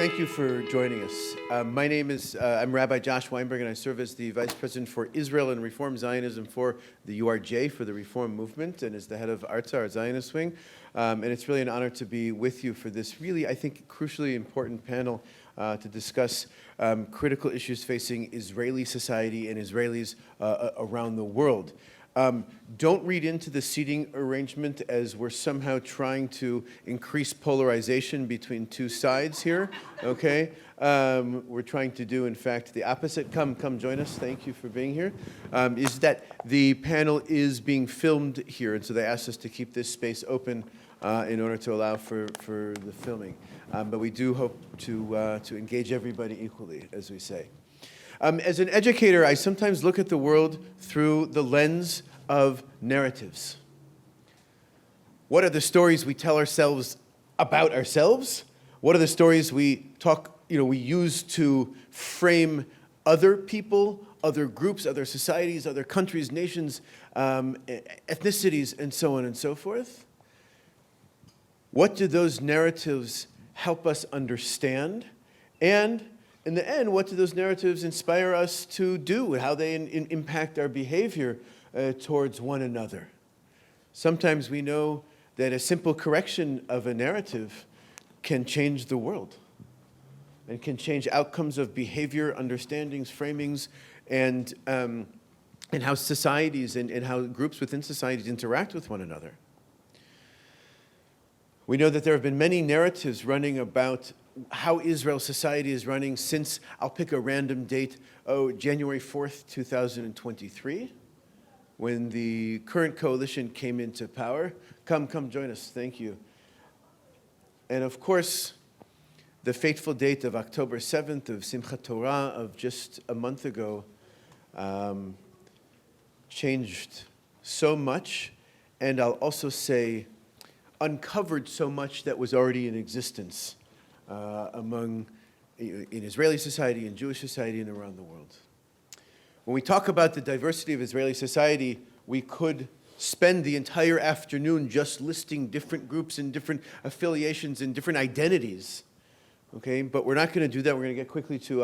Thank you for joining us. My name is, I'm Rabbi Josh Weinberg, and I serve as the Vice President for Israel and Reform Zionism for the URJ, for the Reform Movement, and as the head of ARTSA, our Zionist wing. And it's really an honor to be with you for this really, I think, crucially important panel to discuss critical issues facing Israeli society and Israelis around the world. Don't read into the seating arrangement as we're somehow trying to increase polarization between two sides here, okay? We're trying to do, in fact, the opposite. Come join us. Thank you for being here. Is that the panel is being filmed here, and so they asked us to keep this space open in order to allow for the filming. But we do hope to engage everybody equally, as we say. As an educator, I sometimes look at the world through the lens of narratives. What are the stories we tell ourselves about ourselves? What are the stories we use to frame other people, other groups, other societies, other countries, nations, ethnicities, and so on and so forth? What do those narratives help us understand? And in the end, what do those narratives inspire us to do? How they impact our behavior towards one another? Sometimes we know that a simple correction of a narrative can change the world and can change outcomes of behavior, understandings, framings, and how societies and how groups within societies interact with one another. We know that there have been many narratives running about how Israel society is running since, I'll pick a random date, January 4th, 2023, when the current coalition came into power. Come join us, thank you. And of course, the fateful date of October 7th of Simchat Torah of just a month ago changed so much, and I'll also say uncovered so much that was already in existence in Israeli society, in Jewish society, and around the world. When we talk about the diversity of Israeli society, we could spend the entire afternoon just listing different groups and different affiliations and different identities, okay? But we're not going to do that. We're going to get quickly to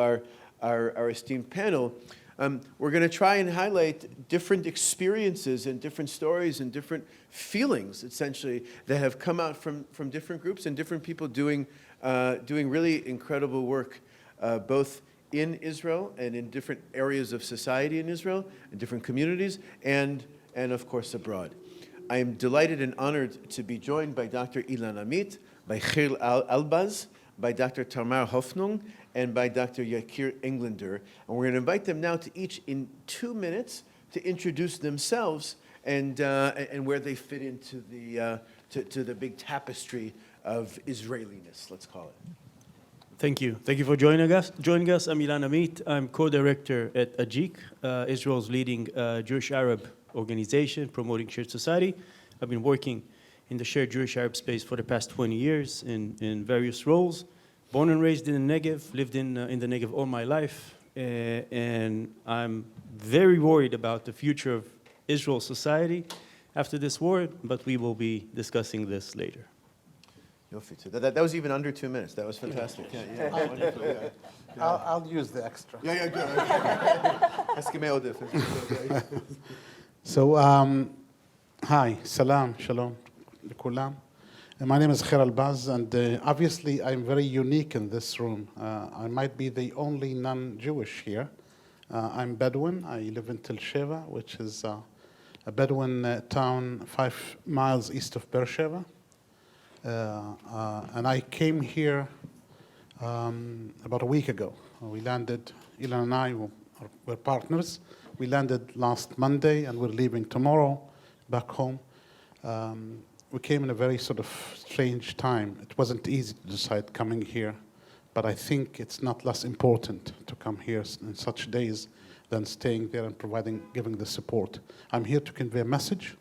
our esteemed panel. We're going to try and highlight different experiences and different stories and different feelings, essentially, that have come out from different groups and different people doing really incredible work, both in Israel and in different areas of society in Israel, in different communities, and of course abroad. I am delighted and honored to be joined by Dr. Ilan Amit, by Kher Albaz, by Dr. Tamar Hofnung, and by Dr. Yakir Englander. And we're going to invite them now to each in 2 minutes to introduce themselves and where they fit into to the big tapestry of Israeliness, let's call it. Thank you. Thank you for joining us. I'm Ilan Amit. I'm co-director at AJEEC, Israel's leading Jewish-Arab organization promoting shared society. I've been working in the shared Jewish-Arab space for the past 20 years in various roles. Born and raised in the Negev, lived in the Negev all my life, and I'm very worried about the future of Israel's society after this war, but we will be discussing this later. That was even under 2 minutes. That was fantastic. Yeah, wonderful, yeah. I'll use the extra. Yeah, good. So, hi, salam, shalom, kulam. My name is Kher Albaz, and obviously I'm very unique in this room. I might be the only non-Jewish here. I'm Bedouin. I live in Tel Sheva, which is a Bedouin town 5 miles east of Beersheba. And I came here about a week ago. We landed, Ilan and I were partners. We landed last Monday, and we're leaving tomorrow back home. We came in a very sort of strange time. It wasn't easy to decide coming here, but I think it's not less important to come here in such days than staying there and giving the support. I'm here to convey a message,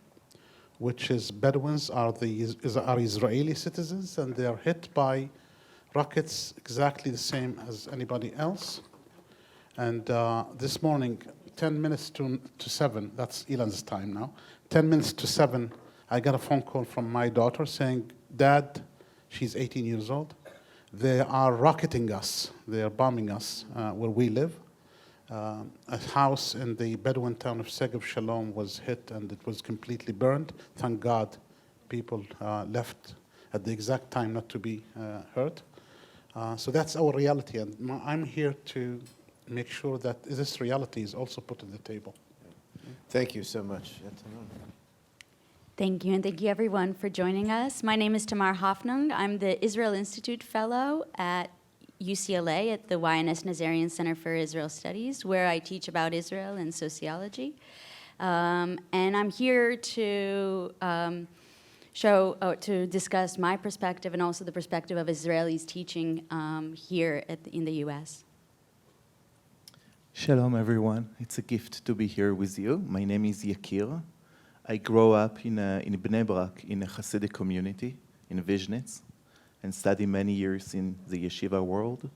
which is Bedouins are Israeli citizens, and they are hit by rockets exactly the same as anybody else. And this morning, 10 minutes to 7, that's Ilan's time now, 10 minutes to 7, I got a phone call from my daughter saying, Dad, she's 18 years old, They are rocketing us. They are bombing us where we live. A house in the Bedouin town of Negev Shalom was hit and it was completely burned. Thank God people left at the exact time not to be hurt. So that's our reality, and I'm here to make sure that this reality is also put on the table. Thank you so much. Thank you, and thank you everyone for joining us. My name is Tamar Hofnung. I'm the Israel Institute Fellow at UCLA at the YNS Nazarian Center for Israel Studies, where I teach about Israel and sociology. And I'm here to to discuss my perspective and also the perspective of Israelis teaching here in the US. Shalom, everyone. It's a gift to be here with you. My name is Yakir. I grew up in Bnei Brak, in a Hasidic community, in Viznitz, and studied many years in the yeshiva world.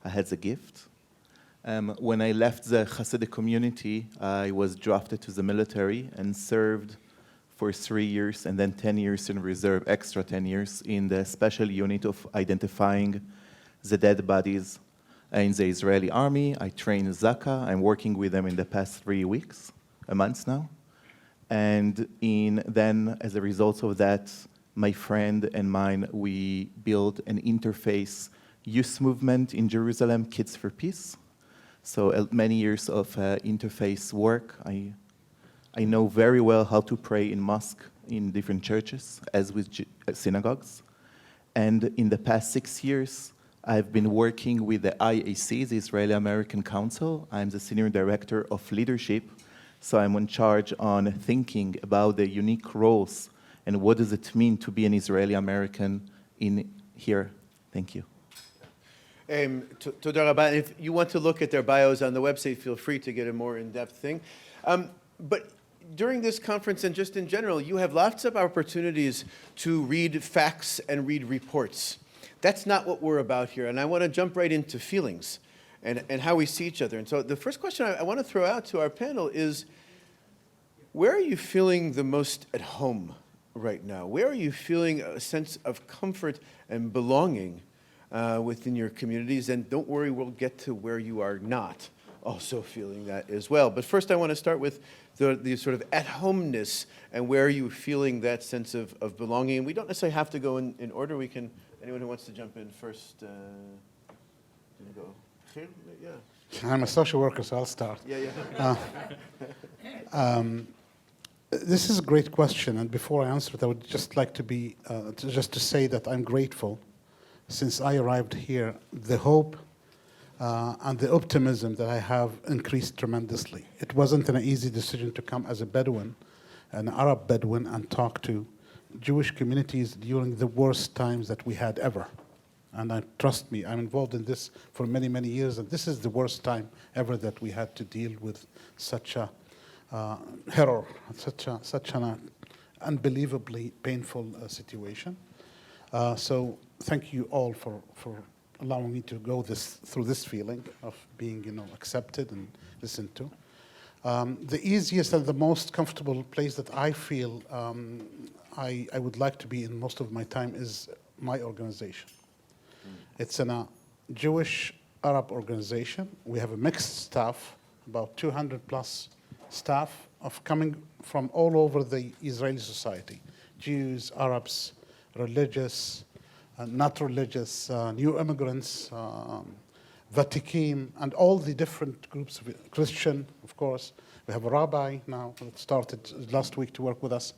I had the gift. When I left the Hasidic community, I was drafted to the military and served for 3 years and then 10 years in reserve, extra 10 years, in the special unit of identifying the dead bodies in the Israeli army. I trained Zaka. I'm working with them in the past 3 weeks, a month now. And then, as a result of that, my friend and mine, we built an interfaith youth movement in Jerusalem, Kids for Peace. So many years of interfaith work. I know very well how to pray in mosque, in different churches, as with synagogues. And in the past 6 years, I've been working with the IAC, the Israeli American Council. I'm the Senior Director of Leadership. So I'm in charge on thinking about the unique roles and what does it mean to be an Israeli American in here. Thank you. Toda Rabbi. If you want to look at their bios on the website, feel free to get a more in-depth thing. But during this conference and just in general, you have lots of opportunities to read facts and read reports. That's not what we're about here. And I want to jump right into feelings and how we see each other. And so the first question I want to throw out to our panel is, where are you feeling the most at home right now? Where are you feeling a sense of comfort and belonging within your communities? And don't worry, we'll get to where you are not also feeling that as well. But first I want to start with the sort of at-homeness and where are you feeling that sense of belonging. And we don't necessarily have to go in order. We can, anyone who wants to jump in first, go. Yeah. I'm a social worker, so I'll start. Yeah. This is a great question, and before I answer it, I would just like to say that I'm grateful. Since I arrived here, the hope and the optimism that I have increased tremendously. It wasn't an easy decision to come as a Bedouin, an Arab Bedouin, and talk to Jewish communities during the worst times that we had ever. And trust me, I'm involved in this for many, many years, and this is the worst time ever that we had to deal with such a horror, such an unbelievably painful situation. So thank you all for allowing me to go through this feeling of being, accepted and listened to. The easiest and the most comfortable place that I feel I would like to be in most of my time is my organization. It's a Jewish Arab organization. We have a mixed staff, about 200 plus staff coming from all over the Israeli society. Jews, Arabs, religious, not religious, new immigrants, Vatikim, and all the different groups of Christian, of course. We have a rabbi now that started last week to work with us.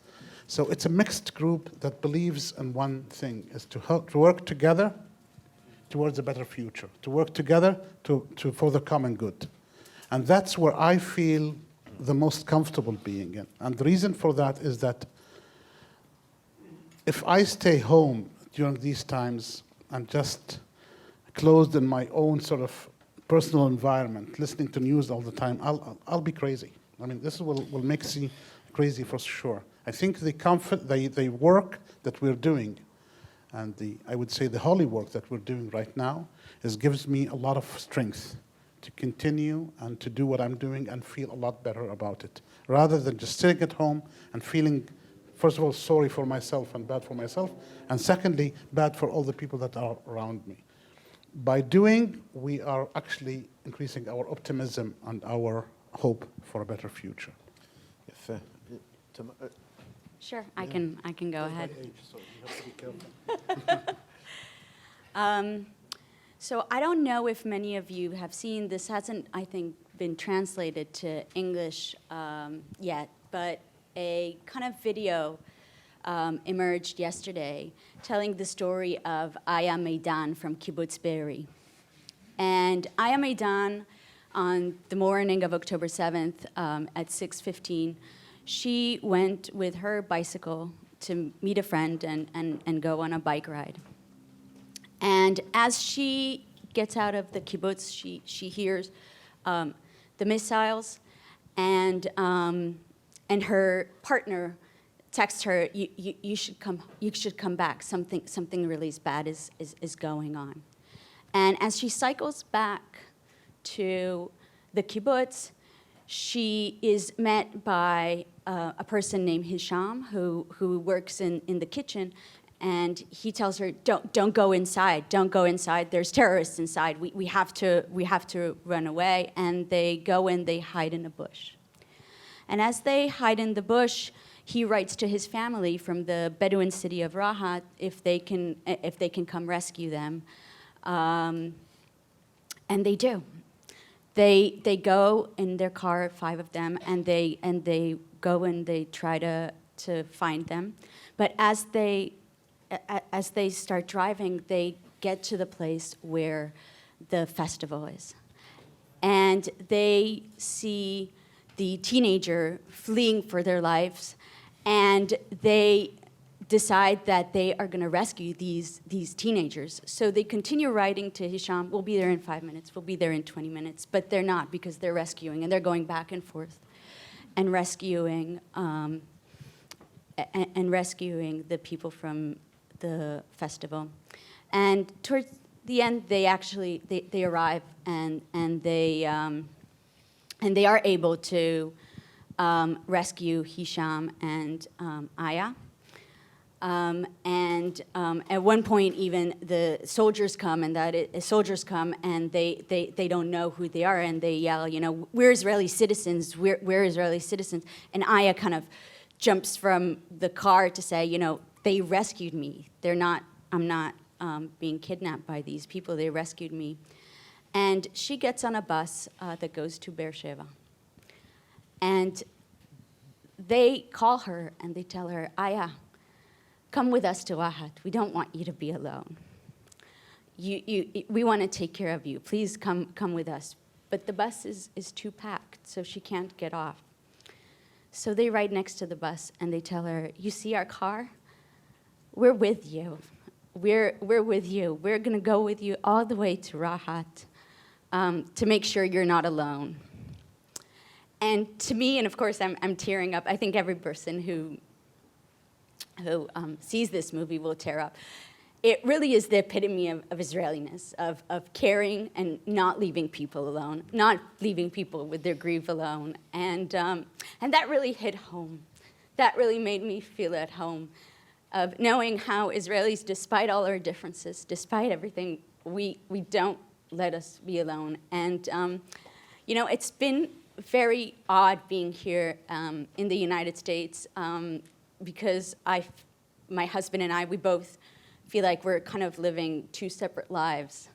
So it's a mixed group that believes in one thing, is to work together towards a better future, to work together for the common good. And that's where I feel the most comfortable being in. And the reason for that is that if I stay home during these times and just closed in my own sort of personal environment, listening to news all the time, I'll be crazy. I mean, this will make me crazy for sure. I think the work that we're doing, and I would say the holy work that we're doing right now, gives me a lot of strength to continue and to do what I'm doing and feel a lot better about it, rather than just sitting at home and feeling, first of all, sorry for myself and bad for myself, and secondly, bad for all the people that are around me. by doing, we are actually increasing our optimism and our hope for a better future. יפה. Sure, I can go ahead. So you have to be careful. So I don't know if many of you have seen, this hasn't, I think, been translated to English yet, but a kind of video emerged yesterday telling the story of Aya Meidan from Kibbutz Be'eri. And Aya Meidan, on the morning of October 7th at 6:15, she went with her bicycle to meet a friend and go on a bike ride. And as she gets out of the kibbutz, she hears the missiles, and her partner texts her, you should come back. Something really bad is going on. And as she cycles back to the kibbutz, she is met by a person named Hisham who works in the kitchen, and he tells her, don't go inside, don't go inside, there's terrorists inside, we have to run away. And they go in, they hide in a bush. And as they hide in the bush, he writes to his family from the Bedouin city of Rahat if they can come rescue them. And they do. They go in their car, 5 of them, and they go and they try to find them. But as they start driving, they get to the place where the festival is. And they see the teenager fleeing for their lives, and they decide that they are going to rescue these teenagers. So they continue writing to Hisham, we'll be there in 5 minutes, we'll be there in 20 minutes, but they're not, because they're rescuing, and they're going back and forth and rescuing the people from the festival. And towards the end, they arrive, and they are able to rescue Hisham and Aya. And at one point, even the soldiers come, and they don't know who they are, and they yell, we're Israeli citizens, we're Israeli citizens. And Aya kind of jumps from the car to say, they rescued me. I'm not being kidnapped by these people. They rescued me. And she gets on a bus that goes to Beersheba. And they call her and they tell her, Aya, come with us to Rahat. We don't want you to be alone. We want to take care of you. Please come with us. But the bus is too packed, so she can't get off. So they ride next to the bus and they tell her, you see our car? We're with you. We're with you. We're going to go with you all the way to Rahat to make sure you're not alone. And to me, and of course I'm tearing up, I think every person who sees this movie will tear up. It really is the epitome of Israeliness, of caring and not leaving people alone, not leaving people with their grief alone. And that really hit home. That really made me feel at home, of knowing how Israelis, despite all our differences, despite everything, we don't let us be alone. And it's been very odd being here in the United States because my husband and I, we both feel like we're kind of living 2 separate lives.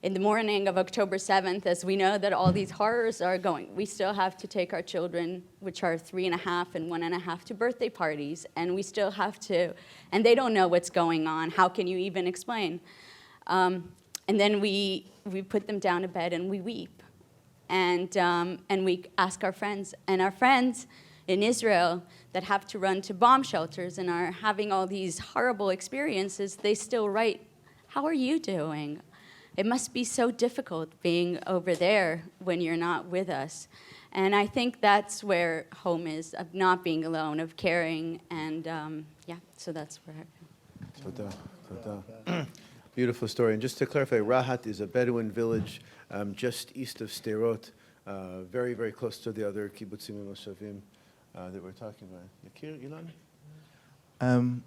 In the morning of October 7th, as we know that all these horrors are going, we still have to take our children, which are 3.5 and 1.5, to birthday parties, and we still have to, and they don't know what's going on. How can you even explain? And then we put them down to bed and we weep. And we ask our friends, and our friends in Israel that have to run to bomb shelters and are having all these horrible experiences, they still write, how are you doing? It must be so difficult being over there when you're not with us. And I think that's where home is, of not being alone, of caring, and so that's where I am. Beautiful story. And just to clarify, Rahat is a Bedouin village just east of Sderot, very, very close to the other kibbutzim and moshavim that we're talking about. Yakir, Ilan?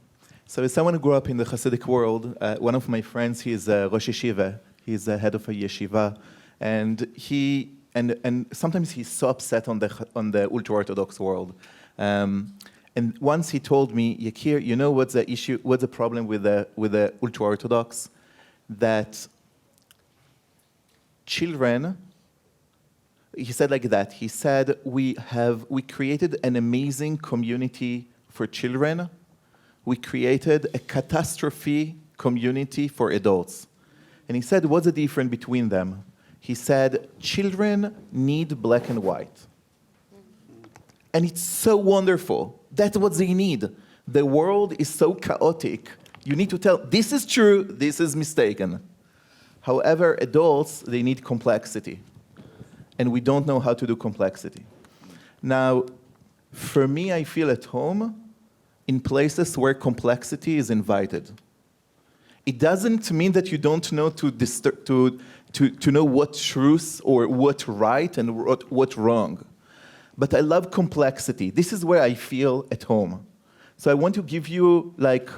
So as someone who grew up in the Hasidic world, one of my friends, he is Rosh Yeshiva He's the head of a yeshiva, and sometimes he's so upset on the ultra-Orthodox world. And once he told me, Yakir, you know what's the issue? What's the problem with the ultra-Orthodox? That children. He said like that. He said we created an amazing community for children. We created a catastrophe community for adults. And he said, what's the difference between them? He said, children need black and white. And it's so wonderful. That's what they need. The world is so chaotic. You need to tell, this is true, this is mistaken. However, adults, they need complexity. And we don't know how to do complexity. Now, for me, I feel at home in places where complexity is invited. It doesn't mean that you don't know to know what truth or what right and what wrong. But I love complexity. This is where I feel at home. So I want to give you like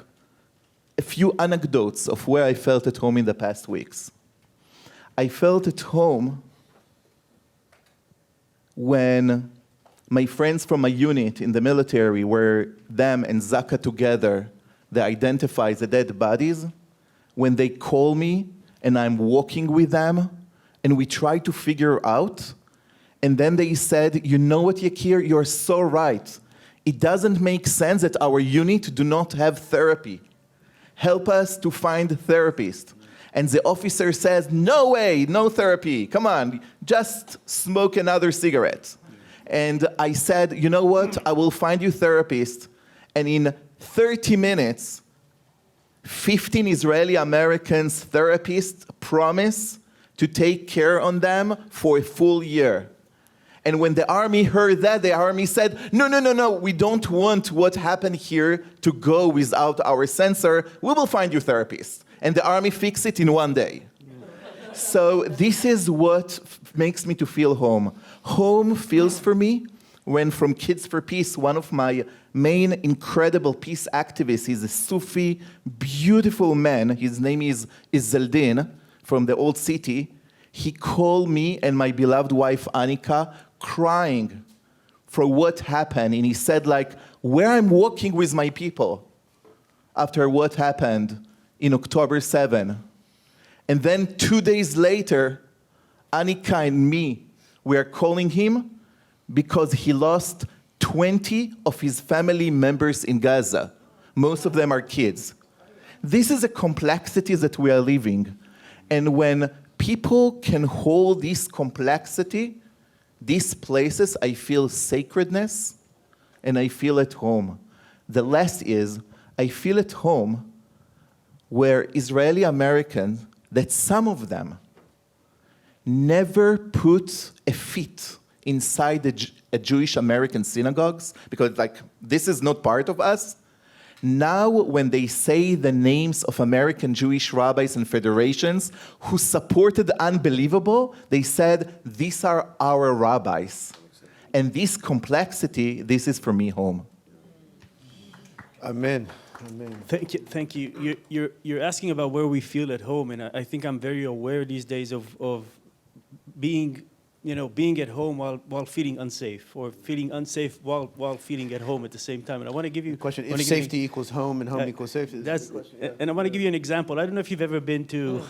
a few anecdotes of where I felt at home in the past weeks. I felt at home when my friends from my unit in the military, where them and Zaka together, they identify the dead bodies, when they call me and I'm walking with them and we try to figure out, and then they said, you know what, Yakir, you're so right. It doesn't make sense that our unit do not have therapy. Help us to find a therapist. And the officer says, no way, no therapy. Come on, just smoke another cigarette. And I said, you know what? I will find you a therapist. And in 30 minutes, 15 Israeli Americans therapists promise to take care on them for a full year. And when the army heard that, the army said, no, we don't want what happened here to go without our censor. We will find you therapists. And the army fixed it in one day. So this is what makes me to feel home. Home feels for me when from Kids for Peace, one of my main incredible peace activists, he's a Sufi, beautiful man. His name is Zeldin from the old city. He called me and my beloved wife, Annika, crying for what happened. And he said, like, where I'm walking with my people after what happened in October 7. And then 2 days later, Annika and me, we are calling him because he lost 20 of his family members in Gaza. Most of them are kids. This is a complexity that we are living. And when people can hold this complexity, these places, I feel sacredness and I feel at home. The last is, I feel at home where Israeli Americans, that some of them never put a feet inside a Jewish American synagogues, because like this is not part of us. Now when they say the names of American Jewish rabbis and federations who supported the unbelievable, they said, these are our rabbis. And this complexity, this is for me home. Amen. Amen. Thank you. You're asking about where we feel at home, and I think I'm very aware these days of being at home while feeling unsafe, or feeling unsafe while feeling at home at the same time. And I want to give you The question: if safety equals home and home equals safety. That's the question, yeah. And I want to give you an example. I don't know if you've ever been to.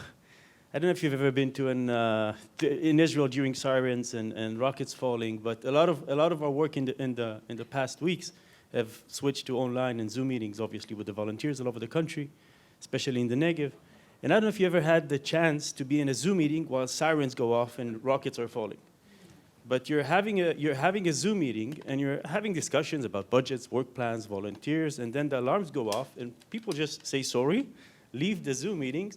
In Israel during sirens and rockets falling, but a lot of our work in the past weeks have switched to online and Zoom meetings, obviously, with the volunteers all over the country, especially in the Negev. And I don't know if you ever had the chance to be in a Zoom meeting while sirens go off and rockets are falling. But you're having a Zoom meeting and you're having discussions about budgets, work plans, volunteers, and then the alarms go off and people just say sorry, leave the Zoom meeting,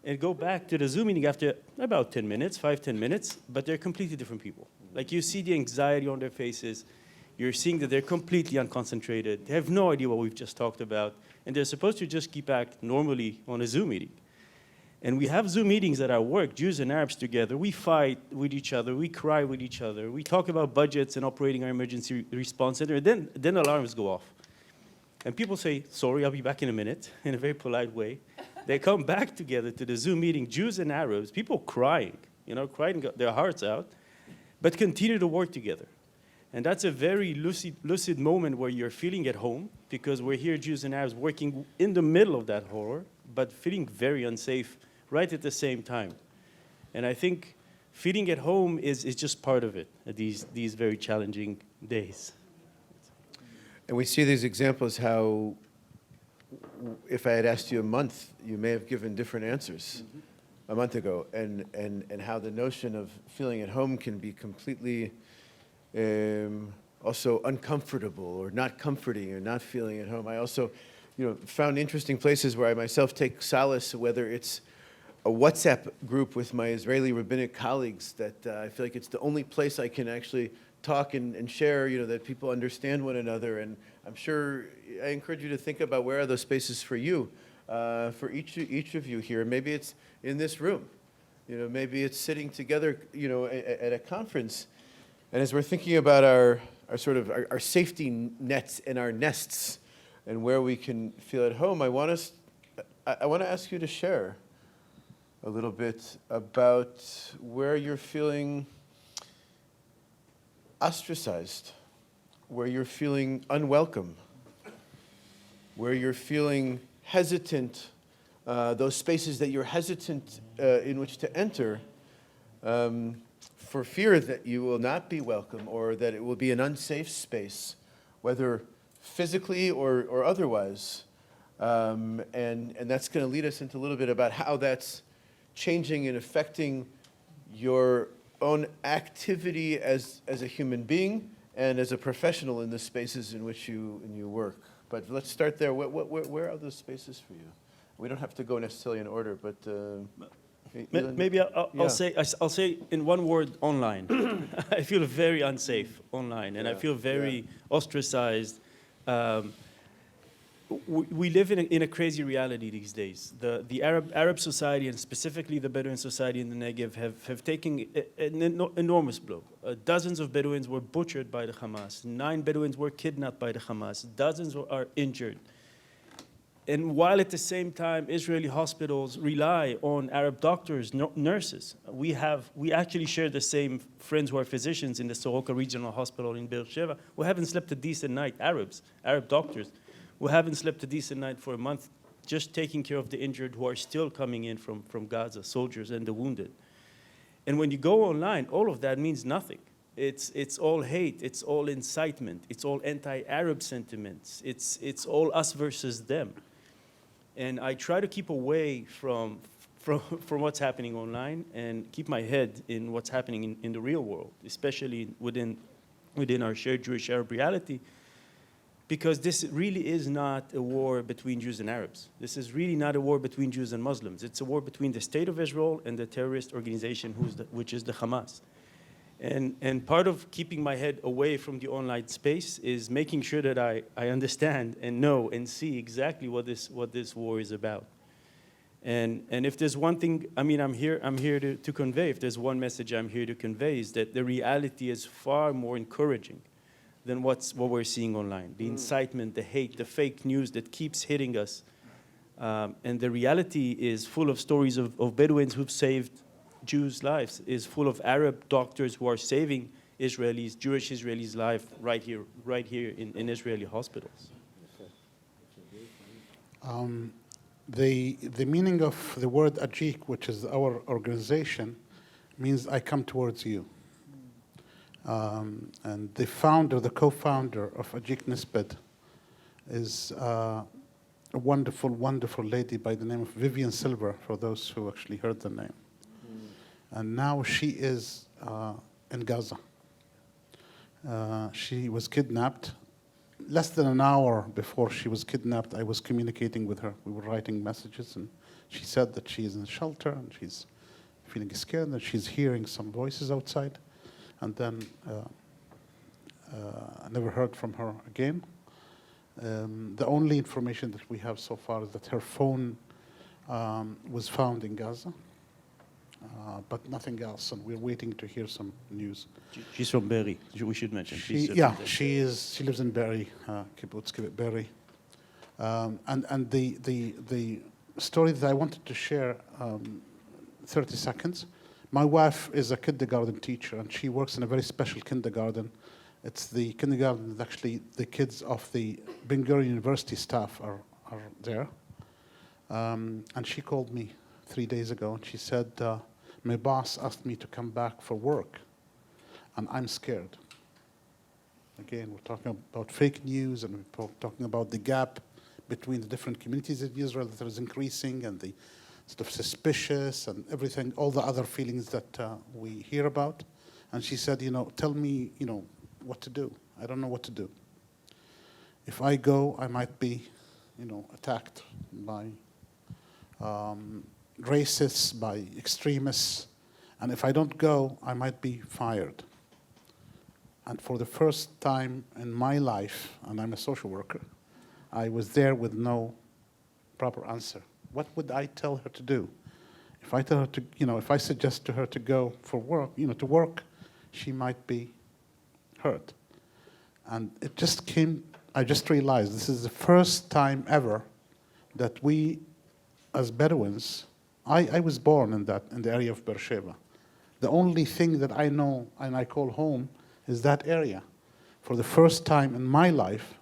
and go back to the Zoom meeting after about 10 minutes, 5-10 minutes, but they're completely different people. Like you see the anxiety on their faces. You're seeing that they're completely unconcentrated. They have no idea what we've just talked about. And they're supposed to just keep act normally on a Zoom meeting. And we have Zoom meetings at our work, Jews and Arabs together. We fight with each other. We cry with each other. We talk about budgets and operating our emergency response center. Then alarms go off. And people say, sorry, I'll be back in a minute, in a very polite way. They come back together to the Zoom meeting, Jews and Arabs, people crying, crying their hearts out, but continue to work together. And that's a very lucid moment where you're feeling at home, because we're here, Jews and Arabs, working in the middle of that horror, but feeling very unsafe right at the same time. And I think feeling at home is just part of it, these very challenging days. And we see these examples how, if I had asked you a month, you may have given different answers a month ago, and how the notion of feeling at home can be completely also uncomfortable or not comforting or not feeling at home. I also found interesting places where I myself take solace, whether it's a WhatsApp group with my Israeli rabbinic colleagues, that I feel like it's the only place I can actually talk and share, that people understand one another. And I'm sure I encourage you to think about where are those spaces for you, for each of you here. Maybe it's in this room, maybe it's sitting together, at a conference. And as we're thinking about our safety nets and our nests and where we can feel at home, I want to ask you to share a little bit about where you're feeling ostracized, where you're feeling unwelcome, where you're feeling hesitant, those spaces that you're hesitant in which to enter, for fear that you will not be welcome or that it will be an unsafe space, whether physically or otherwise. And that's going to lead us into a little bit about how that's changing and affecting your own activity as a human being and as a professional in the spaces in which you work. But let's start there. Where are those spaces for you? We don't have to go necessarily in order, but Ilan? Maybe I'll say in one word, online. I feel very unsafe online, and I feel very ostracized. We live in a crazy reality these days. The Arab society, and specifically the Bedouin society in the Negev, have taken an enormous blow. Dozens of Bedouins were butchered by the Hamas. 9 Bedouins were kidnapped by the Hamas. Dozens are injured. And while at the same time, Israeli hospitals rely on Arab doctors, nurses. We actually share the same friends who are physicians in the Soroka Regional Hospital in Beersheba who haven't slept a decent night, Arab doctors, who haven't slept a decent night for a month, just taking care of the injured who are still coming in from Gaza, soldiers and the wounded. And when you go online, all of that means nothing. It's all hate, it's all incitement, it's all anti-Arab sentiments, it's all us versus them. And I try to keep away from what's happening online and keep my head in what's happening in the real world, especially within our shared Jewish-Arab reality, because this really is not a war between Jews and Arabs. This is really not a war between Jews and Muslims. It's a war between the State of Israel and the terrorist organization which is the Hamas. And part of keeping my head away from the online space is making sure that I understand and know and see exactly what this war is about. And if there's one thing, I'm here to convey, if there's one message I'm here to convey, is that the reality is far more encouraging than what we're seeing online. The incitement, the hate, the fake news that keeps hitting us. And the reality is full of stories of Bedouins who've saved Jews' lives, is full of Arab doctors who are saving Israelis, Jewish Israelis' life right here in Israeli hospitals. The meaning of the word AJEEC, which is our organization, means I come towards you. And the co-founder of AJEEC-NISPED is a wonderful, wonderful lady by the name of Vivian Silver, for those who actually heard the name. And now she is in Gaza. She was kidnapped. Less than an hour before she was kidnapped, I was communicating with her. We were writing messages, and she said that she is in shelter, and she's feeling scared, and she's hearing some voices outside. And then I never heard from her again. The only information that we have so far is that her phone was found in Gaza. But nothing else, and we're waiting to hear some news. She's from Be'eri, we should mention. She lives in Be'eri, Kibbutz Be'eri. And the story that I wanted to share, 30 seconds. My wife is a kindergarten teacher, and she works in a very special kindergarten. It's the kindergarten that actually the kids of the Ben Gurion University staff are there. And she called me 3 days ago, and she said, my boss asked me to come back for work, and I'm scared. Again, we're talking about fake news, and we're talking about the gap between the different communities in Israel that is increasing, and the sort of suspicious and everything, all the other feelings that we hear about. And she said, tell me, what to do. I don't know what to do. If I go, I might be, attacked by racists, by extremists. And if I don't go, I might be fired. And for the first time in my life, and I'm a social worker, I was there with no proper answer. What would I tell her to do? If I tell her to, if I suggest to her to go for work, to work, she might be hurt. And it just came, I just realized this is the first time ever that we, as Bedouins, I was born in the area of Beersheba. The only thing that I know and I call home is that area. For the first time in my life,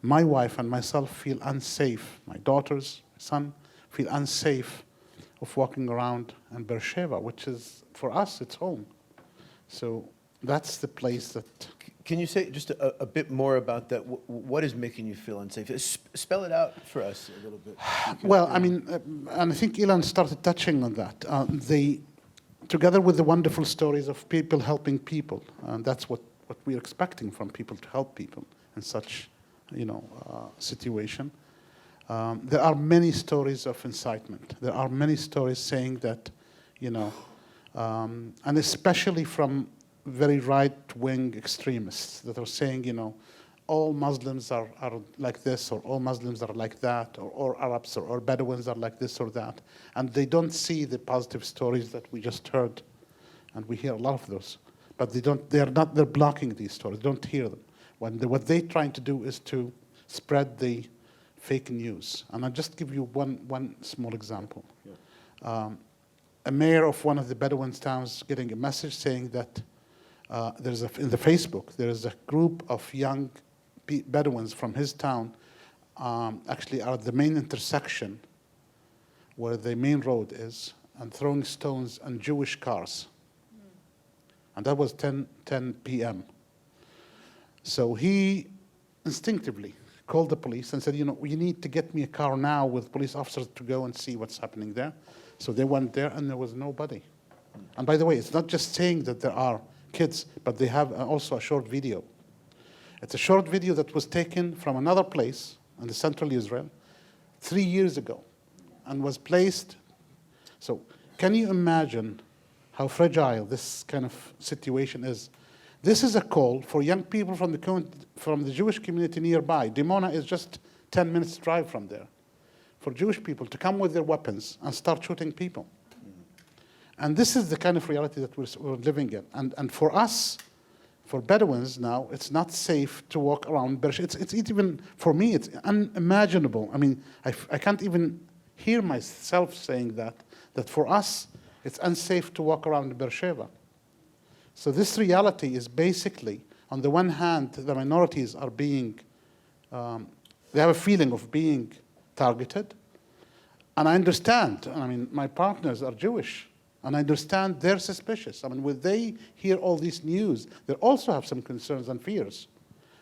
my wife and myself feel unsafe. My daughters, my son, feel unsafe of walking around in Beersheba, which is, for us, it's home. So that's the place that... Can you say just a bit more about that? What is making you feel unsafe? Spell it out for us a little bit. Well, I mean, and I think Ilan started touching on that. Together with the wonderful stories of people helping people, and that's what we're expecting from people, to help people in such, situation. There are many stories of incitement. There are many stories saying that, and especially from very right-wing extremists that are saying, all Muslims are like this, or all Muslims are like that, or Arabs or Bedouins are like this or that. And they don't see the positive stories that we just heard. And we hear a lot of those. But they're blocking these stories, they don't hear them. What they're trying to do is to spread the fake news. And I'll just give you one small example. Yeah. A mayor of one of the Bedouin towns getting a message saying that in the Facebook, there is a group of young Bedouins from his town actually are at the main intersection where the main road is and throwing stones on Jewish cars. And that was 10 p.m. So he instinctively called the police and said, you need to get me a car now with police officers to go and see what's happening there. So they went there and there was nobody. And by the way, it's not just saying that there are kids, but they have also a short video. It's a short video that was taken from another place in the central Israel 3 years ago and was placed. So can you imagine how fragile this kind of situation is? This is a call for young people from the Jewish community nearby. Dimona is just 10 minutes drive from there. For Jewish people to come with their weapons and start shooting people. And this is the kind of reality that we're living in. And for us, for Bedouins now, it's not safe to walk around Beersheba. It's even, for me, it's unimaginable. I mean, I can't even hear myself saying that for us, it's unsafe to walk around Beersheba. So this reality is basically, on the one hand, the minorities are being, they have a feeling of being targeted. And I understand, I mean, my partners are Jewish. And I understand they're suspicious. I mean, when they hear all this news, they also have some concerns and fears.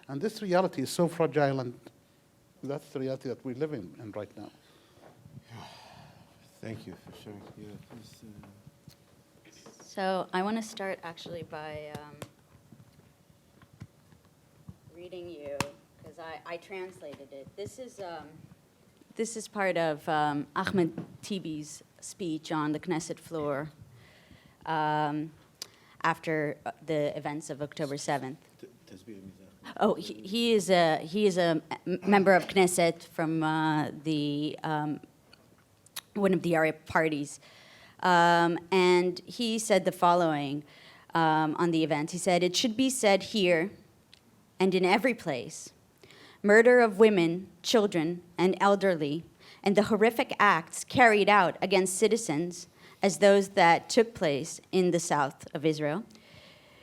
And this reality is so fragile, and that's the reality that we live in right now. Thank you for sharing. Yeah, please. So I want to start actually by reading you, because I translated it. This is part of Ahmed Tibi's speech on the Knesset floor after the events of October 7th. Oh, he is a member of Knesset from one of the Arab parties. And he said the following on the event. He said, "It should be said here and in every place, murder of women, children, and elderly, and the horrific acts carried out against citizens, as those that took place in the south of Israel,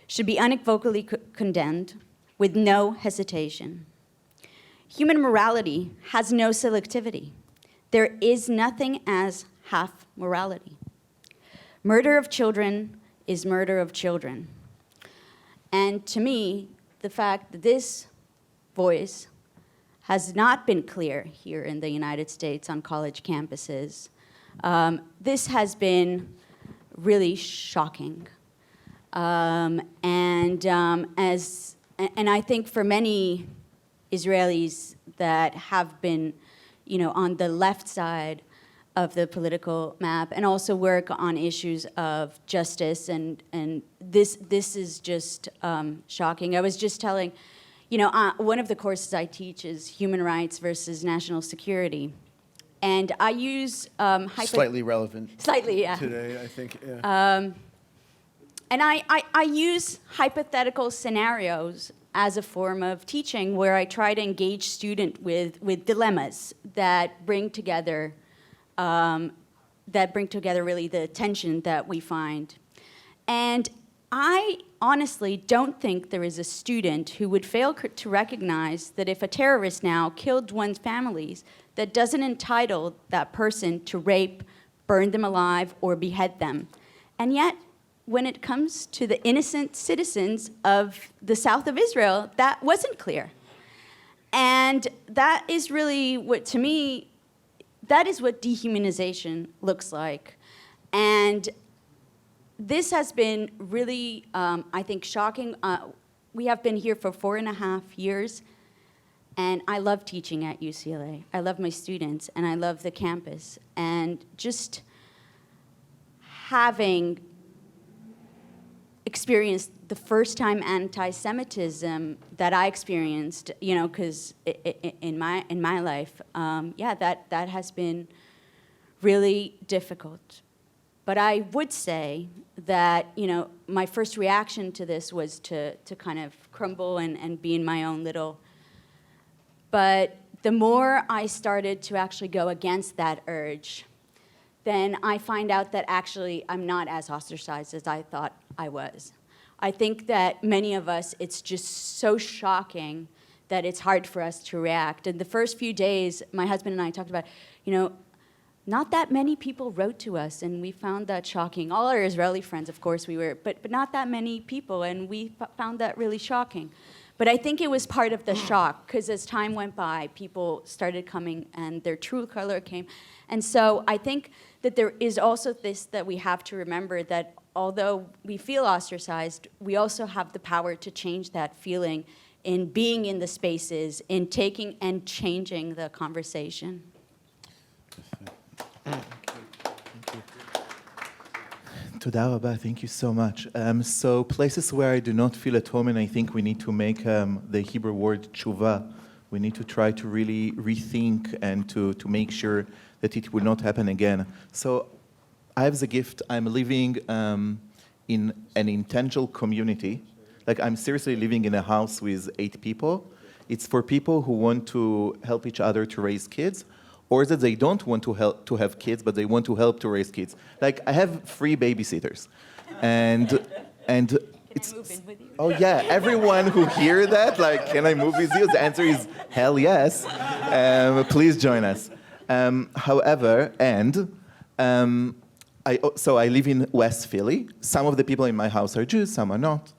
should be unequivocally condemned with no hesitation. Human morality has no selectivity. There is nothing as half morality. Murder of children is murder of children. And to me, the fact that this voice has not been clear here in the United States on college campuses, this has been really shocking. And I think for many Israelis that have been, on the left side of the political map, and also work on issues of justice, and this is just shocking. I was just telling, one of the courses I teach is human rights versus national security, and I use slightly relevant. Slightly, yeah. Today, I think. Yeah. And I use hypothetical scenarios as a form of teaching, where I try to engage students with dilemmas that bring together really the tension that we find. And I honestly don't think there is a student who would fail to recognize that if a terrorist now killed one's families, that doesn't entitle that person to rape, burn them alive, or behead them. And yet, when it comes to the innocent citizens of the south of Israel, that wasn't clear. And that is really what, to me, that is what dehumanization looks like. And this has been really, I think, shocking. We have been here for 4.5 years, and I love teaching at UCLA. I love my students, and I love the campus. And just having experienced the first time anti-Semitism that I experienced, because in my life, that has been really difficult. But I would say that, my first reaction to this was to kind of crumble and be in my own little. But the more I started to actually go against that urge, then I find out that actually I'm not as ostracized as I thought I was. I think that many of us, it's just so shocking that it's hard for us to react. And the first few days, my husband and I talked about, not that many people wrote to us, and we found that shocking. All our Israeli friends, of course, but not that many people, and we found that really shocking. But I think it was part of the shock, because as time went by, people started coming, and their true color came. And so I think that there is also this that we have to remember, that although we feel ostracized, we also have the power to change that feeling in being in the spaces, in taking and changing the conversation. Thank you. Toda Rabbi, thank you so much. So places where I do not feel at home, and I think we need to make the Hebrew word tshuva, we need to try to really rethink and to make sure that it will not happen again. So I have the gift, I'm living in an intentional community. Like, I'm seriously living in a house with 8 people. It's for people who want to help each other to raise kids, or that they don't want to help to have kids, but they want to help to raise kids. Like, I have 3 babysitters, and it's. Can I move in with you? Oh yeah, everyone who hear that, like, can I move with you? The answer is hell yes. Please join us. However, I live in West Philly. Some of the people in my house are Jews, some are not.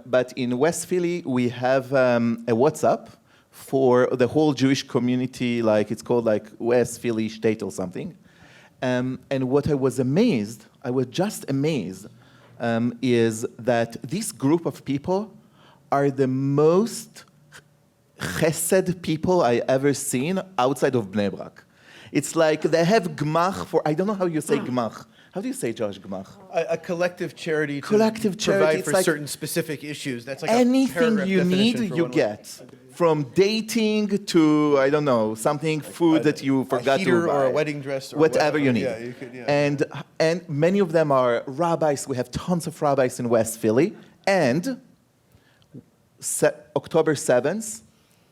But in West Philly, we have a WhatsApp for the whole Jewish community, like it's called like West Philly State or something. And what I was just amazed, is that this group of people are the most chesed people I ever seen outside of Bnei Brak. It's like they have gmach for, I don't know how you say gmach. How do you say, Josh, gmach? A collective charity to It's provide for like certain specific issues. That's like anything a you need, you get. From dating to, I don't know, something, food that you forgot to buy. A heater or a wedding dress or whatever you need. Yeah, you could, yeah. And many of them are rabbis. We have tons of rabbis in West Philly. And October 7th,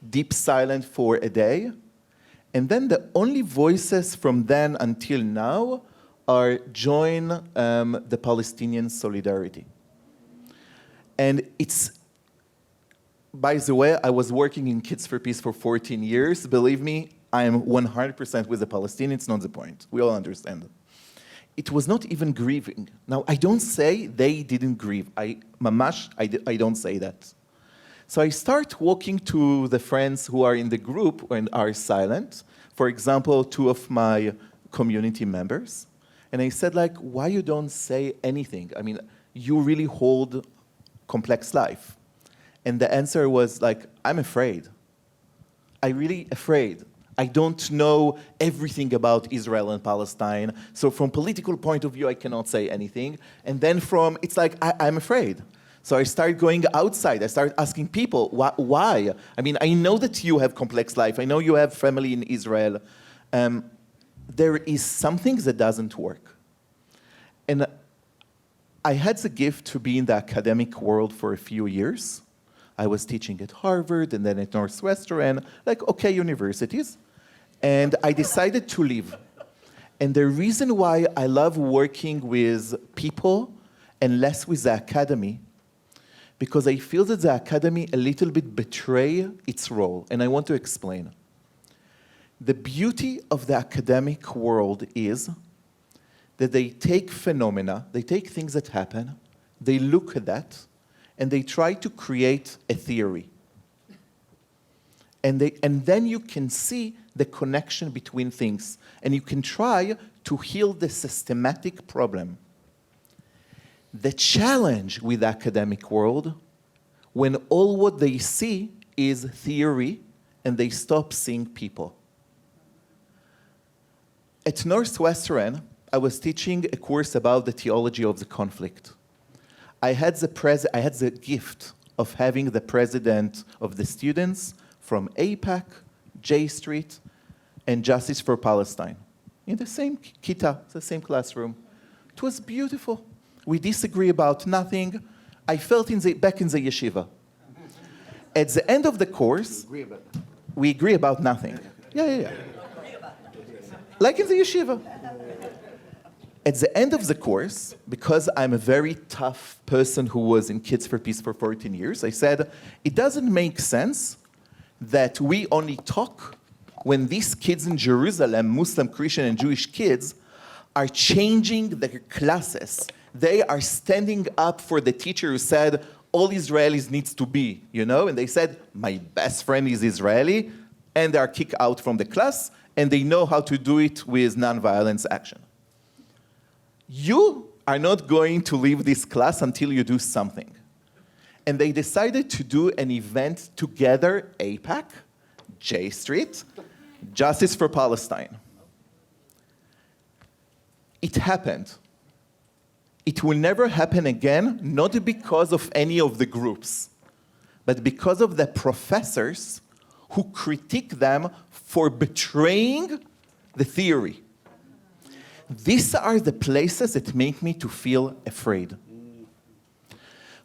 deep silence for a day. And then the only voices from then until now are join the Palestinian solidarity. And it's, by the way, I was working in Kids for Peace for 14 years. Believe me, I am 100% with the Palestinians. It's not the point. We all understand. It was not even grieving. Now, I don't say they didn't grieve. I don't say that. So I start walking to the friends who are in the group and are silent. For example, 2 of my community members. And I said, like, why you don't say anything? I mean, you really hold complex life. And the answer was like, I'm afraid. I'm really afraid. I don't know everything about Israel and Palestine. So from political point of view, I cannot say anything. And then it's like, I'm afraid. So I started going outside. I started asking people, why? I mean, I know that you have complex life. I know you have family in Israel. There is something that doesn't work. And I had the gift to be in the academic world for a few years. I was teaching at Harvard and then at Northwestern, like okay universities. And I decided to leave. And the reason why I love working with people and less with the academy, because I feel that the academy a little bit betray its role, and I want to explain. The beauty of the academic world is that they take phenomena, they take things that happen, they look at that, and they try to create a theory. And then you can see the connection between things, and you can try to heal the systematic problem. The challenge with the academic world, when all what they see is theory, and they stop seeing people. At Northwestern, I was teaching a course about the theology of the conflict. I had the gift of having the president of the students from AIPAC, J Street, and Justice for Palestine in the same kita, the same classroom. It was beautiful. We disagree about nothing. I felt back in the yeshiva. At the end of the course, we agree about nothing. Yeah. Like in the yeshiva. At the end of the course, because I'm a very tough person who was in Kids for Peace for 14 years, I said, it doesn't make sense that we only talk when these kids in Jerusalem, Muslim, Christian, and Jewish kids, are changing their classes. They are standing up for the teacher who said, all Israelis needs to be, and they said, my best friend is Israeli, and they are kicked out from the class, and they know how to do it with nonviolence action. You are not going to leave this class until you do something. And they decided to do an event together, AIPAC, J Street, Justice for Palestine. It happened. It will never happen again, not because of any of the groups, but because of the professors who critique them for betraying the theory. These are the places that make me to feel afraid.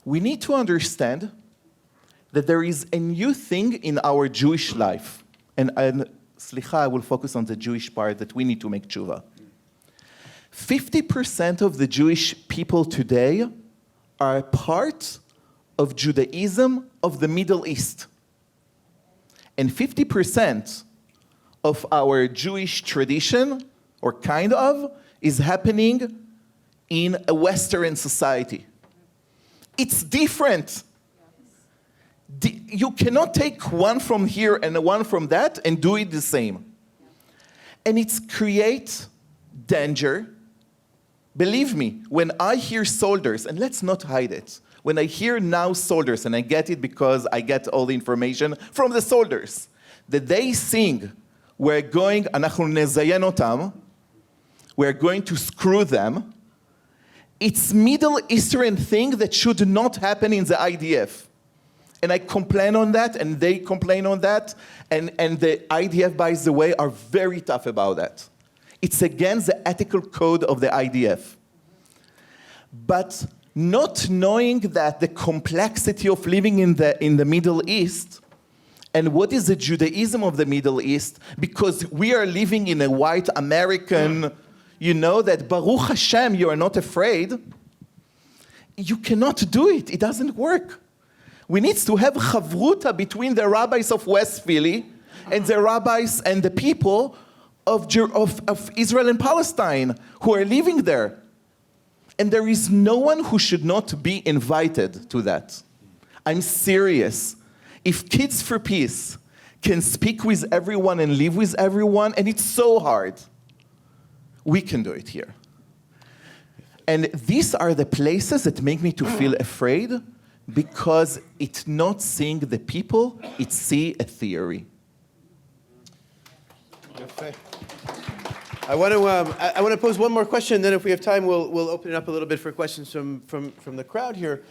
We need to understand that there is a new thing in our Jewish life. And slicha, I will focus on the Jewish part that we need to make tshuva. 50% of the Jewish people today are part of Judaism of the Middle East. And 50% of our Jewish tradition, or kind of, is happening in a Western society. It's different. You cannot take one from here and one from that and do it the same. And it creates danger. Believe me, when I hear soldiers, and let's not hide it, when I hear now soldiers, and I get it because I get all the information from the soldiers, that they sing, we're going, אנחנו נזיין אותם, we're going to screw them, it's Middle Eastern thing that should not happen in the IDF. And I complain on that, and they complain on that, and the IDF, by the way, are very tough about that. It's against the ethical code of the IDF. But not knowing that the complexity of living in the Middle East And what is the Judaism of the Middle East? Because we are living in a white American, you know that Baruch Hashem, you are not afraid. You cannot do it. It doesn't work. We need to have chavruta between the rabbis of West Philly and the rabbis and the people of Israel and Palestine who are living there. And there is no one who should not be invited to that. I'm serious. If Kids for Peace can speak with everyone and live with everyone, and it's so hard, we can do it here. And these are the places that make me to feel afraid, because it's not seeing the people, it's see a theory. I want to pose one more question, then if we have time, we'll open it up a little bit for questions from the crowd here.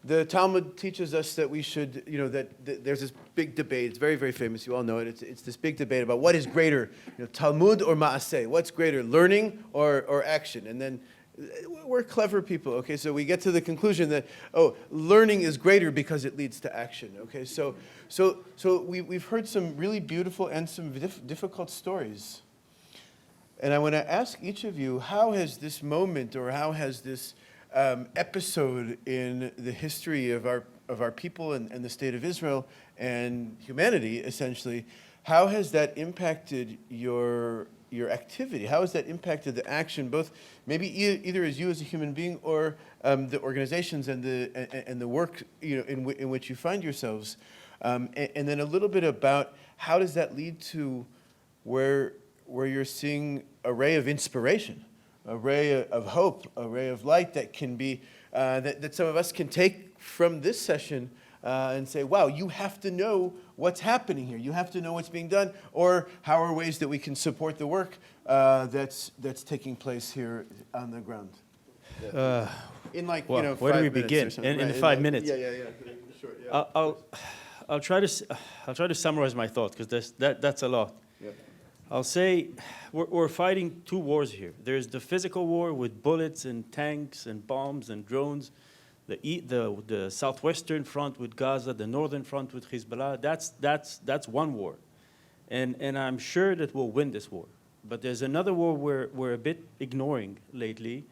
The Talmud teaches us that we should, that there's this big debate. It's very, very famous. You all know it. It's this big debate about what is greater, Talmud or Ma'aseh. What's greater, learning or action? And then we're clever people, okay? So we get to the conclusion that, learning is greater because it leads to action, okay? So we've heard some really beautiful and some difficult stories. And I want to ask each of you, how has this moment or how has this episode in the history of our people and the state of Israel and humanity, essentially, how has that impacted your activity? How has that impacted the action, both maybe either as you as a human being or the organizations and the work in which you find yourselves, and then a little bit about how does that lead to where you're seeing a ray of inspiration, a ray of hope, a ray of light that can be that some of us can take from this session and say, wow, you have to know what's happening here. You have to know what's being done, or how are ways that we can support the work that's taking place here on the ground. In where 5 do we minutes begin? or something. In 5 minutes. Yeah. Sure. Yeah. I'll try to summarize my thought, because that's a lot. Yep. I'll say we're fighting two wars here. There's the physical war with bullets and tanks and bombs and drones, the southwestern front with Gaza, the northern front with Hezbollah. That's one war, and I'm sure that we'll win this war. But there's another war we're a bit ignoring lately,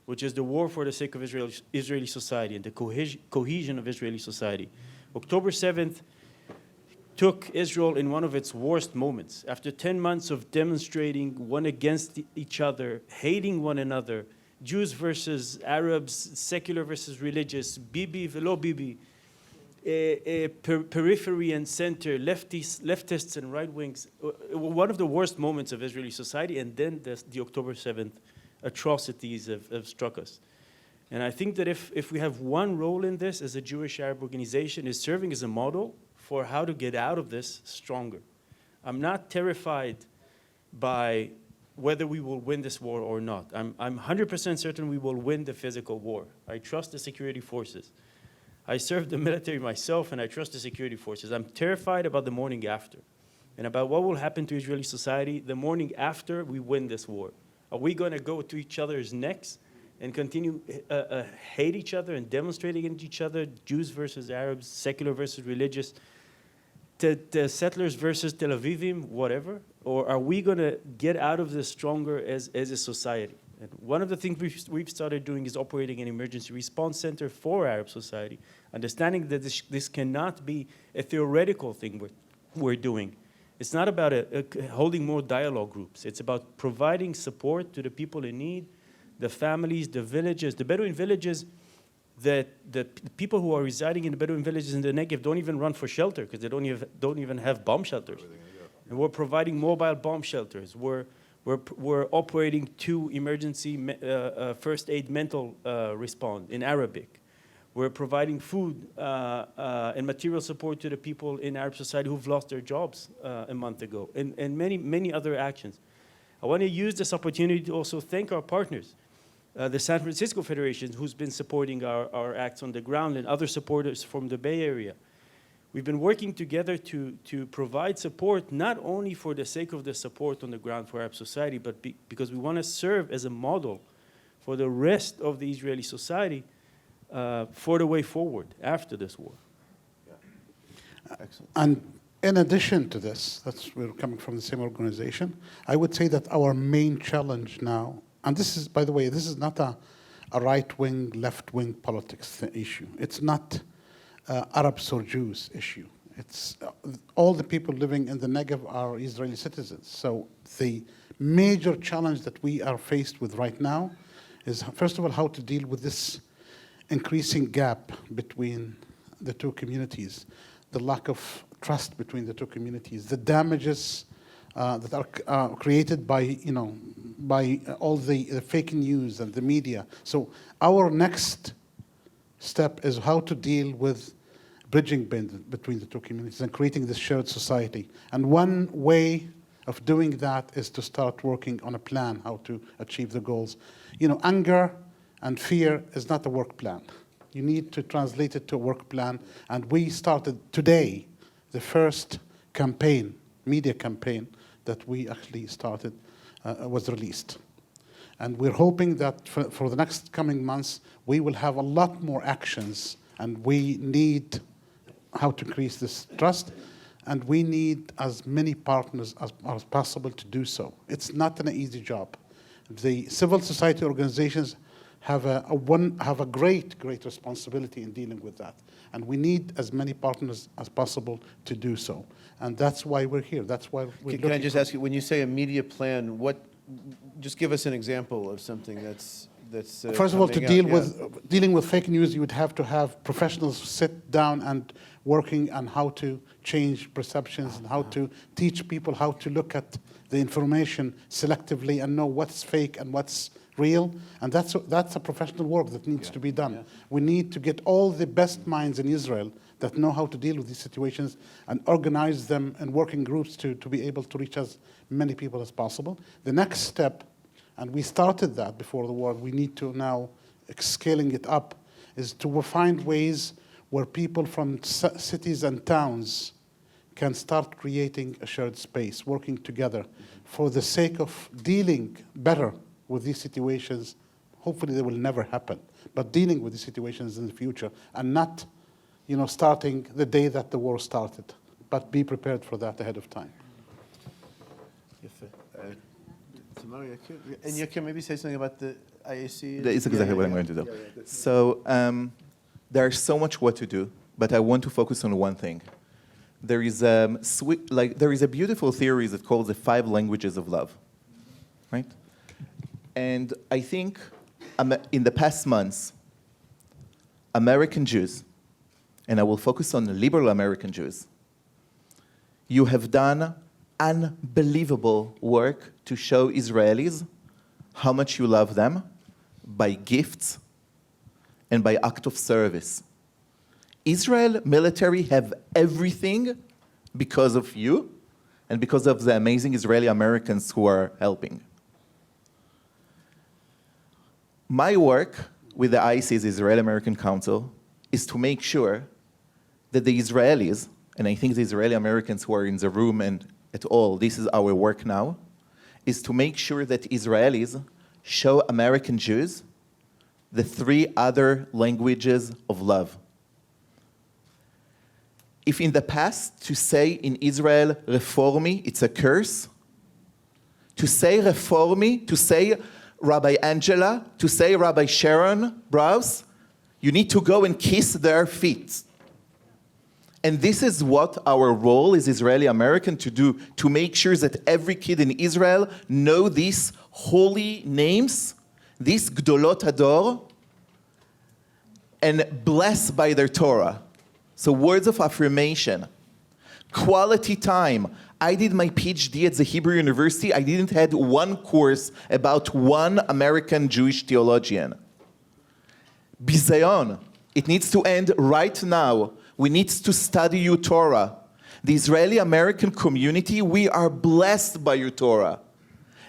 which is the war for the sake of Israeli society and the cohesion of Israeli society. October 7th took Israel in one of its worst moments. After 10 months of demonstrating one against each other, hating one another, Jews versus Arabs, secular versus religious, Bibi velo Bibi, periphery and center, leftists and right wings, one of the worst moments of Israeli society, and then the October 7th atrocities have struck us. And I think that if we have one role in this as a Jewish Arab organization, is serving as a model for how to get out of this stronger. I'm not terrified by whether we will win this war or not. I'm 100% certain we will win the physical war. I trust the security forces. I served the military myself, and I trust the security forces. I'm terrified about the morning after, and about what will happen to Israeli society the morning after we win this war. Are we going to go to each other's necks and continue hate each other and demonstrate against each other, Jews versus Arabs, secular versus religious, the settlers versus Tel Avivim, whatever? Or are we going to get out of this stronger as a society? And one of the things we've started doing is operating an emergency response center for Arab society, understanding that this cannot be a theoretical thing we're doing. It's not about holding more dialogue groups. It's about providing support to the people in need, the families, the villages, the Bedouin villages. That the people who are residing in the Bedouin villages in the Negev don't even run for shelter, because they don't even have bomb shelters. And we're providing mobile bomb shelters. We're operating 2 emergency first aid mental response in Arabic. We're providing food and material support to the people in Arab society who've lost their jobs a month ago, and many other actions. I want to use this opportunity to also thank our partners. The San Francisco Federation, who's been supporting our acts on the ground, and other supporters from the Bay Area. We've been working together to provide support, not only for the sake of the support on the ground for Arab society, but because we want to serve as a model for the rest of the Israeli society for the way forward after this war. Excellent. And in addition to this, we're coming from the same organization, I would say that our main challenge now, and this is, by the way, this is not a right-wing, left-wing politics issue. It's not Arabs or Jews issue. It's all the people living in the Negev are Israeli citizens. So the major challenge that we are faced with right now is, first of all, how to deal with this increasing gap between the two communities, the lack of trust between the two communities, the damages that are created by, by all the fake news and the media. So our next step is how to deal with bridging between the two communities and creating this shared society. And one way of doing that is to start working on a plan how to achieve the goals. Anger and fear is not a work plan. You need to translate it to a work plan. And we started today the first campaign, media campaign, that we actually started was released. And we're hoping that for the next coming months, we will have a lot more actions, and we need how to increase this trust, and we need as many partners as possible to do so. It's not an easy job. The civil society organizations have a great responsibility in dealing with that. And we need as many partners as possible to do so. And that's why we're here. That's why we're Can I just ask you, when you say a media plan, just give us an example of something that's First of all, to coming out, dealing with fake news, you would have to have professionals sit down and working on how to change perceptions and how to teach people how to look at the information selectively and know what's fake and what's real. And that's a professional work that needs to be done. Yeah. We need to get all the best minds in Israel that know how to deal with these situations and organize them in working groups to be able to reach as many people as possible. The next step, and we started that before the war, we need to now scaling it up, is to find ways where people from cities and towns can start creating a shared space, working together for the sake of dealing better with these situations. Hopefully they will never happen, but dealing with these situations in the future and not, starting the day that the war started, but be prepared for that ahead of time. Tamar, Yakir? And Yakir, maybe say something about the IAC. That is exactly what I'm going to do. So there's so much what to do, but I want to focus on one thing. There is a beautiful theory that calls the 5 languages of love, right? And I think in the past months, American Jews, and I will focus on liberal American Jews, you have done unbelievable work to show Israelis how much you love them by gifts and by act of service. Israel military have everything because of you and because of the amazing Israeli Americans who are helping. My work with the IAC's Israeli American Council is to make sure that the Israelis, and I think the Israeli Americans who are in the room and at all, this is our work now, is to make sure that Israelis show American Jews the 3 other languages of love. If in the past to say in Israel, reformi, it's a curse, to say reformi, to say Rabbi Angela, to say Rabbi Sharon Brous, you need to go and kiss their feet. And this is what our role as Israeli American to do, to make sure that every kid in Israel know these holy names, these Gdolot Hador, and blessed by their Torah. So words of affirmation, quality time. I did my PhD at the Hebrew University. I didn't have one course about one American Jewish theologian. Bizayon. It needs to end right now. We need to study your Torah. The Israeli American community, we are blessed by your Torah.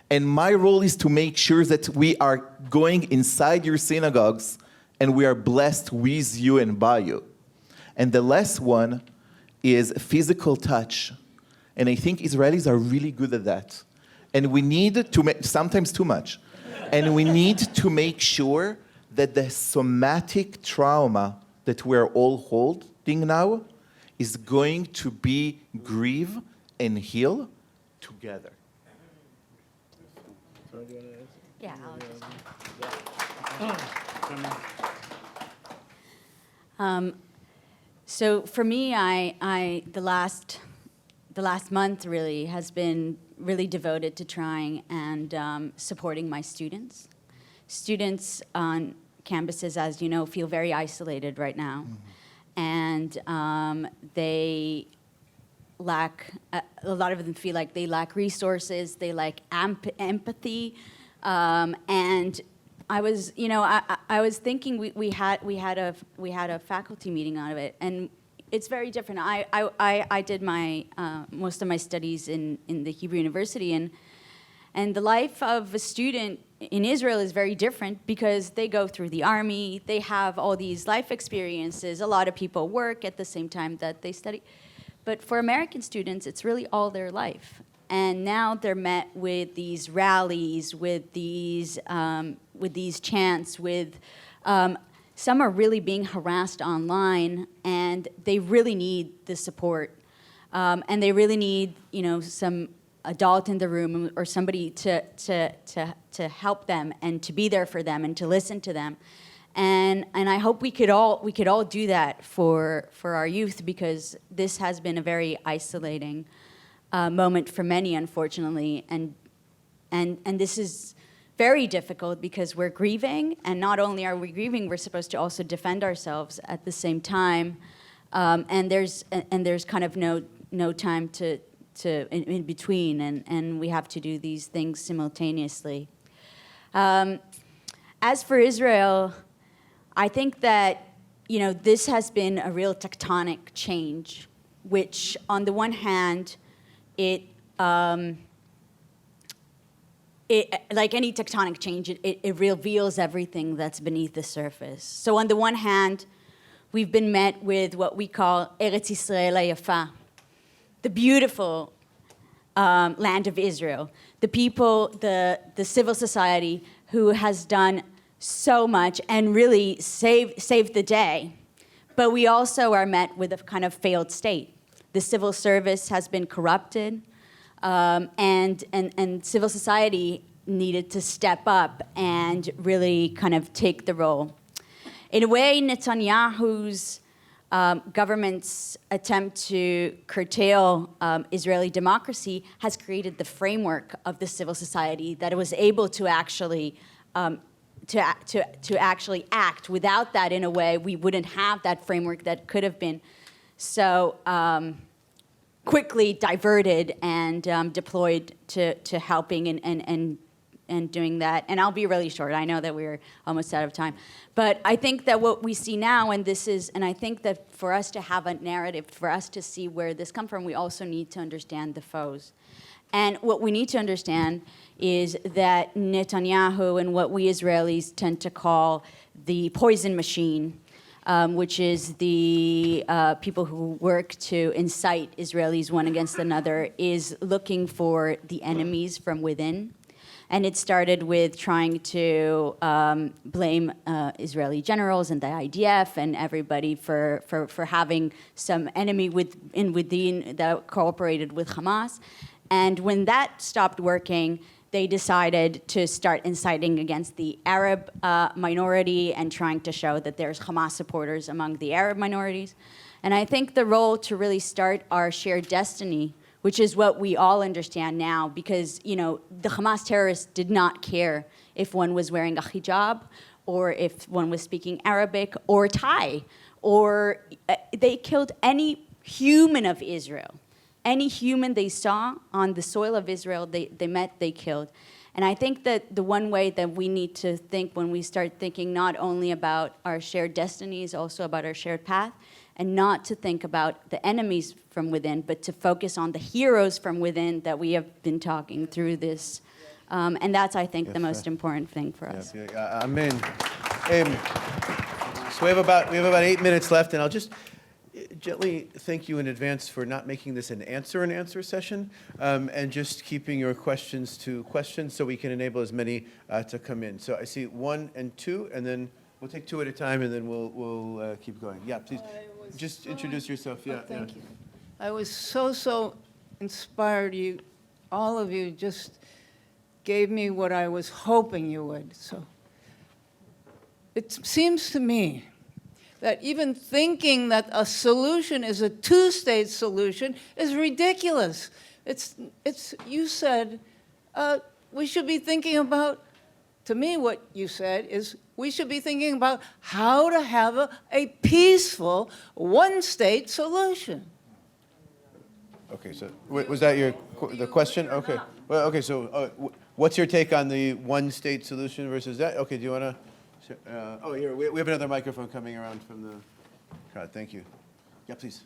And my role is to make sure that we are going inside your synagogues and we are blessed with you and by you. And the last one is physical touch. And I think Israelis are really good at that. And we need to make, sometimes too much. And we need to make sure that the somatic trauma that we're all holding now is going to be grieve and heal together. Yeah, I'll just. So for me, the last month really has been really devoted to trying and supporting my students. Students on campuses, as you know, feel very isolated right now, and they lack. A lot of them feel like they lack resources. They lack empathy, and I was, I was thinking we had a faculty meeting out of it, and it's very different. I did my most of my studies in the Hebrew University, and the life of a student in Israel is very different because they go through the army, they have all these life experiences. A lot of people work at the same time that they study, but for American students, it's really all their life. And now they're met with these rallies, with these chants, some are really being harassed online, and they really need the support, and they really need some adult in the room or somebody to help them and to be there for them and to listen to them, and I hope we could all do that for our youth, because this has been a very isolating moment for many, unfortunately, and this is very difficult because we're grieving, and not only are we grieving, we're supposed to also defend ourselves at the same time, and there's kind of no time to in between, and we have to do these things simultaneously. As for Israel, I think that this has been a real tectonic change, which on the one hand, it like any tectonic change, it reveals everything that's beneath the surface. So on the one hand, we've been met with what we call Eretz Yisrael HaYafa, the beautiful land of Israel, the people, the civil society who has done so much and really saved the day. But we also are met with a kind of failed state. The civil service has been corrupted, and civil society needed to step up and really kind of take the role. In a way, Netanyahu's government's attempt to curtail Israeli democracy has created the framework of the civil society that it was able to actually actually act. Without that, in a way, we wouldn't have that framework that could have been so quickly diverted and deployed to helping and doing that. And I'll be really short. I know that we're almost out of time. But I think that what we see now, and I think that for us to have a narrative, for us to see where this comes from, we also need to understand the foes. And what we need to understand is that Netanyahu and what we Israelis tend to call the poison machine, which is the people who work to incite Israelis one against another, is looking for the enemies from within. And it started with trying to blame Israeli generals and the IDF and everybody for having some enemy within that cooperated with Hamas. And when that stopped working, they decided to start inciting against the Arab minority and trying to show that there's Hamas supporters among the Arab minorities. And I think the role to really start our shared destiny, which is what we all understand now, because the Hamas terrorists did not care if one was wearing a hijab or if one was speaking Arabic or Thai, or they killed any human of Israel. Any human they saw on the soil of Israel, they met, they killed. And I think that the one way that we need to think when we start thinking not only about our shared destinies, also about our shared path, and not to think about the enemies from within, but to focus on the heroes from within that we have been talking through this. And that's, I think, the most important thing for us. Amen. So we have about 8 minutes left, and I'll just gently thank you in advance for not making this an answer session, and just keeping your questions to questions so we can enable as many to come in. So I see 1 and 2, and then we'll take 2 at a time, and then we'll keep going. Yeah, please. I just introduce yourself. Yeah, Thank you. I was so inspired. All of you just gave me what I was hoping you would. So it seems to me that even thinking that a solution is a two-state solution is ridiculous. You said we should be thinking about, to me what you said is we should be thinking about how to have a peaceful one-state solution. Okay, so was that the question? Okay. Well, okay, so what's your take on the one-state solution versus that? Okay, do you want to? Oh, here, we have another microphone coming around from the crowd. Thank you. Yeah, please.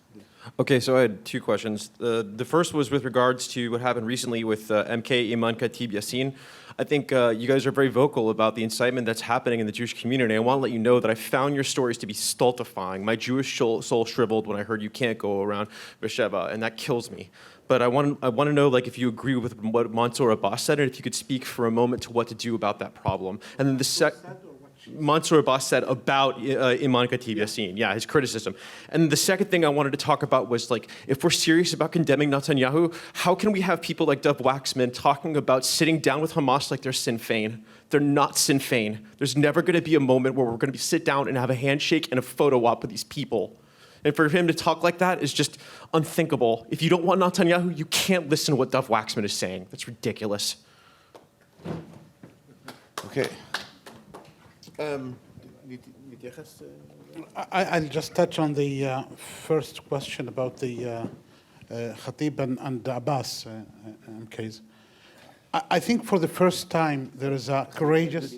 Okay, so I had two questions. The first was with regards to what happened recently with MK Iman Khatib Yassin. I think you guys are very vocal about the incitement that's happening in the Jewish community. I want to let you know that I found your stories to be stultifying. My Jewish soul shriveled when I heard you can't go around Beersheba, and that kills me. But I want to know, like, if you agree with what Mansour Abbas said, and if you could speak for a moment to what to do about that problem. And then Mansour Abbas said about Iman Khatib Yassin, yeah, his criticism. And the second thing I wanted to talk about was, like, if we're serious about condemning Netanyahu, how can we have people like Dov Waxman talking about sitting down with Hamas like they're Sinn Féin? They're not Sinn Féin. There's never going to be a moment where we're going to sit down and have a handshake and a photo op with these people. And for him to talk like that is just unthinkable. If you don't want Netanyahu, you can't listen to what Dov Waxman is saying. That's ridiculous. Okay. I'll just touch on the first question about the Khatib and Abbas case. I think for the first time there is a courageous...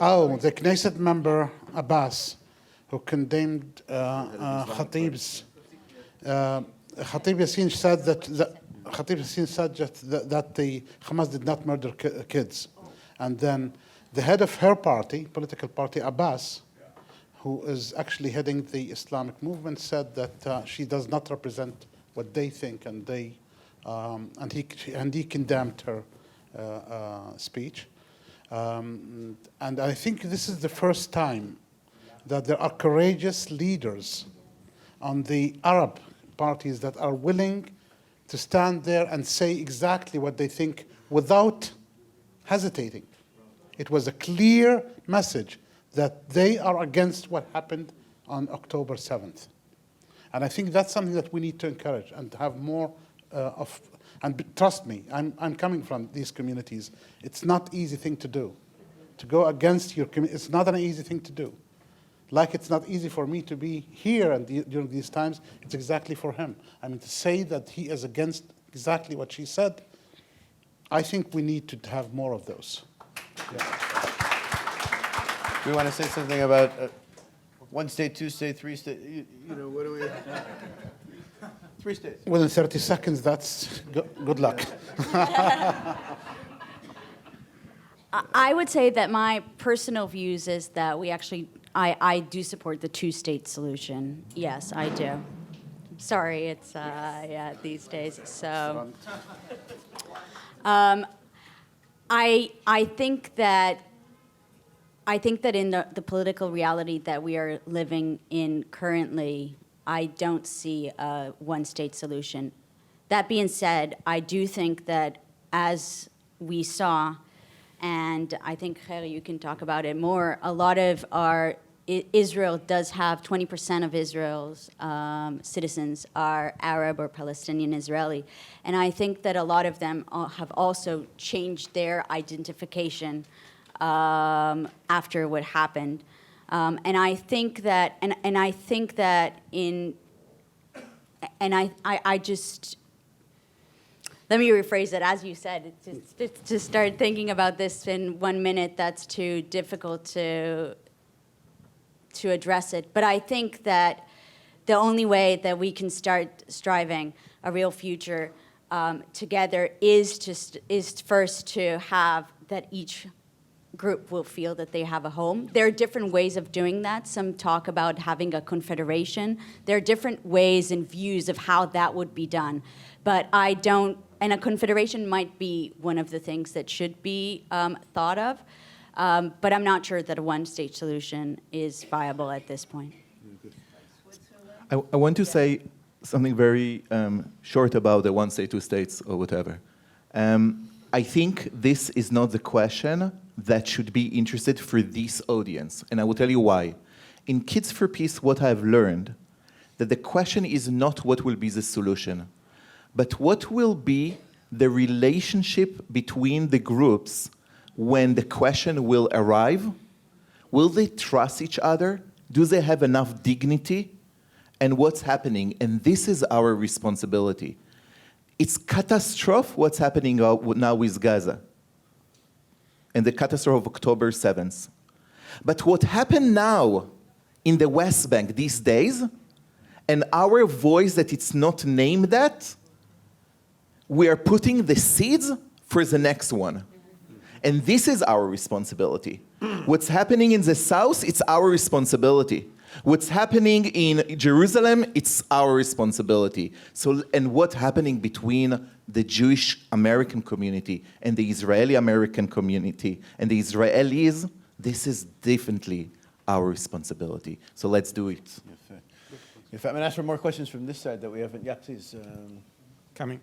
Oh, the Knesset member Abbas, who condemned Khatib's... Khatib Yassin said that the Hamas did not murder kids. And then the head of her party, political party, Abbas, who is actually heading the Islamic movement, said that she does not represent what they think, and he condemned her speech. And I think this is the first time that there are courageous leaders on the Arab parties that are willing to stand there and say exactly what they think without hesitating. It was a clear message that they are against what happened on October 7th. And I think that's something that we need to encourage and to have more of. And trust me, I'm coming from these communities. It's not an easy thing to do. To go against your community, it's not an easy thing to do. Like it's not easy for me to be here and during these times, it's exactly for him. I mean, to say that he is against exactly what she said, I think we need to have more of those. Yeah. We want to say something about one state, two state, three state. You know, what do we? 3 states. Within 30 seconds, that's good luck. I would say that my personal views is that we actually, I do support the two-state solution. Yes, I do. Sorry, it's, yeah, these days. So, I think that in the political reality that we are living in currently, I don't see a one-state solution. That being said, I do think that as we saw, and I think, Kher, you can talk about it more, a lot of Israel does have 20% of Israel's citizens are Arab or Palestinian Israeli. And I think that a lot of them have also changed their identification after what happened. And I think that, I just, let me rephrase it. As you said, to start thinking about this in 1 minute, that's too difficult to address it. But I think that the only way that we can start striving a real future together is first to have that each group will feel that they have a home. There are different ways of doing that. Some talk about having a confederation. There are different ways and views of how that would be done. But I don't, and a confederation might be one of the things that should be thought of. But I'm not sure that a one-state solution is viable at this point. I want to say something very short about the one state, two states, or whatever. I think this is not the question that should be interested for this audience, and I will tell you why. In Kids for Peace, what I've learned, that the question is not what will be the solution, but what will be the relationship between the groups when the question will arrive. Will they trust each other? Do they have enough dignity? And what's happening? And this is our responsibility. It's catastrophe what's happening now with Gaza and the catastrophe of October 7th. But what happened now in the West Bank these days, and our voice that it's not named that, we are putting the seeds for the next one. And this is our responsibility. What's happening in the South, it's our responsibility. What's happening in Jerusalem, it's our responsibility. So, and what's happening between the Jewish American community and the Israeli American community and the Israelis, this is definitely our responsibility. So let's do it. If I'm going to ask for more questions from this side that we haven't, yeah, please. Coming.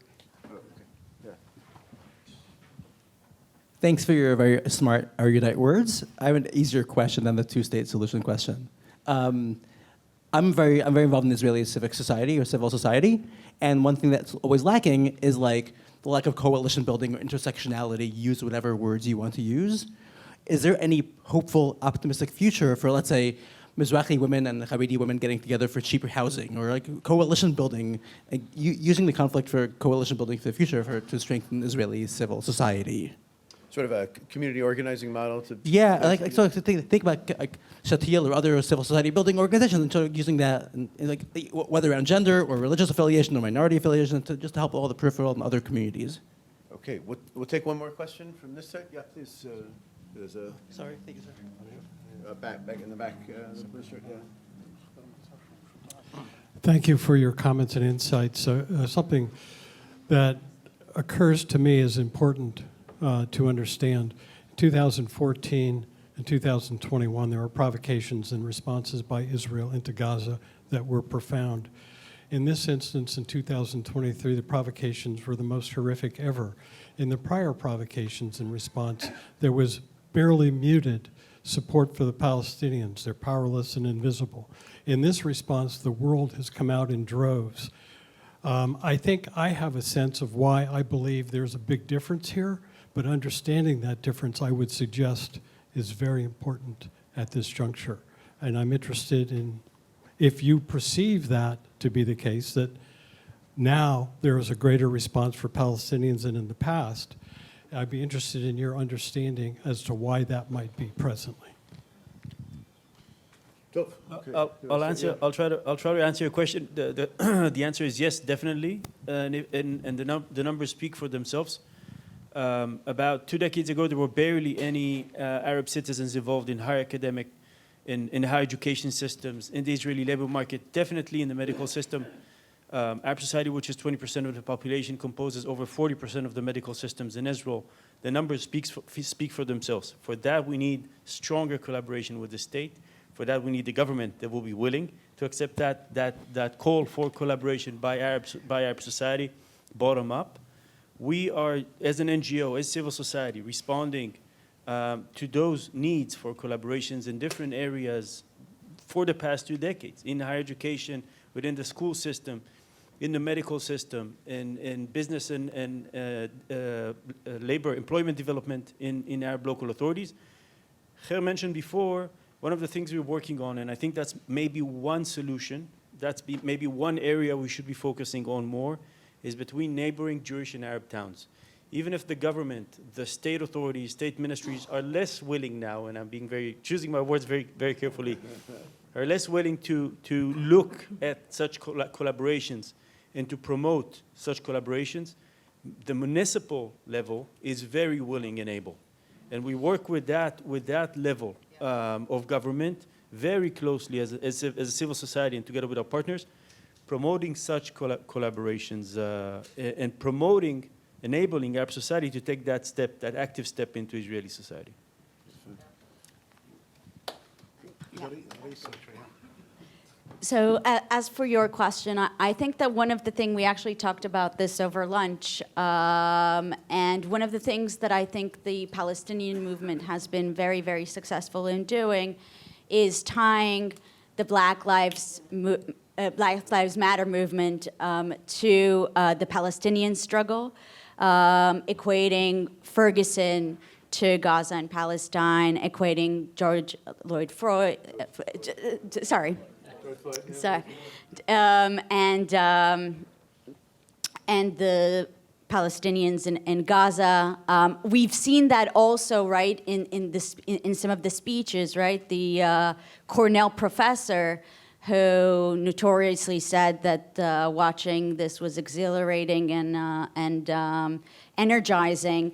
Thanks for your very smart, erudite words. I have an easier question than the two-state solution question. I'm very involved in Israeli civic society or civil society, and one thing that's always lacking is like the lack of coalition building or intersectionality. Use whatever words you want to use. Is there any hopeful, optimistic future for, let's say, Mizrahi women and Haredi women getting together for cheaper housing, or like coalition building, like using the conflict for coalition building for the future to strengthen Israeli civil society? Sort of a community organizing model to... Yeah, so think about like Shatil or other civil society building organizations and sort of using that, and like whether around gender or religious affiliation or minority affiliation, just to help all the peripheral and other communities. Okay, we'll take one more question from this side. Yeah, please. There's a... Sorry, thank you, sir. Back in the back. The blue shirt, yeah. Thank you for your comments and insights. Something that occurs to me is important to understand. In 2014 and 2021, there were provocations and responses by Israel into Gaza that were profound. In this instance, in 2023, the provocations were the most horrific ever. In the prior provocations in response, there was barely muted support for the Palestinians. They're powerless and invisible. In this response, the world has come out in droves. I think I have a sense of why I believe there's a big difference here, but understanding that difference, I would suggest, is very important at this juncture. And I'm interested in if you perceive that to be the case, that now there is a greater response for Palestinians than in the past. I'd be interested in your understanding as to why that might be presently. I'll answer. I'll try to answer your question. The answer is yes, definitely, and the numbers speak for themselves. About 2 decades ago, there were barely any Arab citizens involved in higher academic, in higher education systems, in the Israeli labor market, definitely in the medical system. Arab society, which is 20% of the population, composes over 40% of the medical systems in Israel. The numbers speak for themselves. For that, we need stronger collaboration with the state. For that, we need the government that will be willing to accept that call for collaboration by Arab society, bottom up. We are, as an NGO, as civil society, responding to those needs for collaborations in different areas for the past 2 decades, in higher education, within the school system, in the medical system, in business and labor, employment development in Arab local authorities. Kher mentioned before, one of the things we're working on, and I think that's maybe one solution, maybe one area we should be focusing on more, is between neighboring Jewish and Arab towns. Even if the government, the state authorities, state ministries are less willing now, and I'm being choosing my words very, very carefully, are less willing to look at such collaborations and to promote such collaborations, the municipal level is very willing and able. And we work with that level of government very closely as a civil society and together with our partners, promoting such collaborations and enabling Arab society to take that active step into Israeli society. So as for your question, I think that one of the things, we actually talked about this over lunch, and one of the things that I think the Palestinian movement has been very, very successful in doing is tying the Black Lives Matter movement to the Palestinian struggle, equating Ferguson to Gaza and Palestine, equating George Floyd, and the Palestinians in Gaza. We've seen that also, right, in some of the speeches, right? The Cornell professor who notoriously said that watching this was exhilarating and energizing.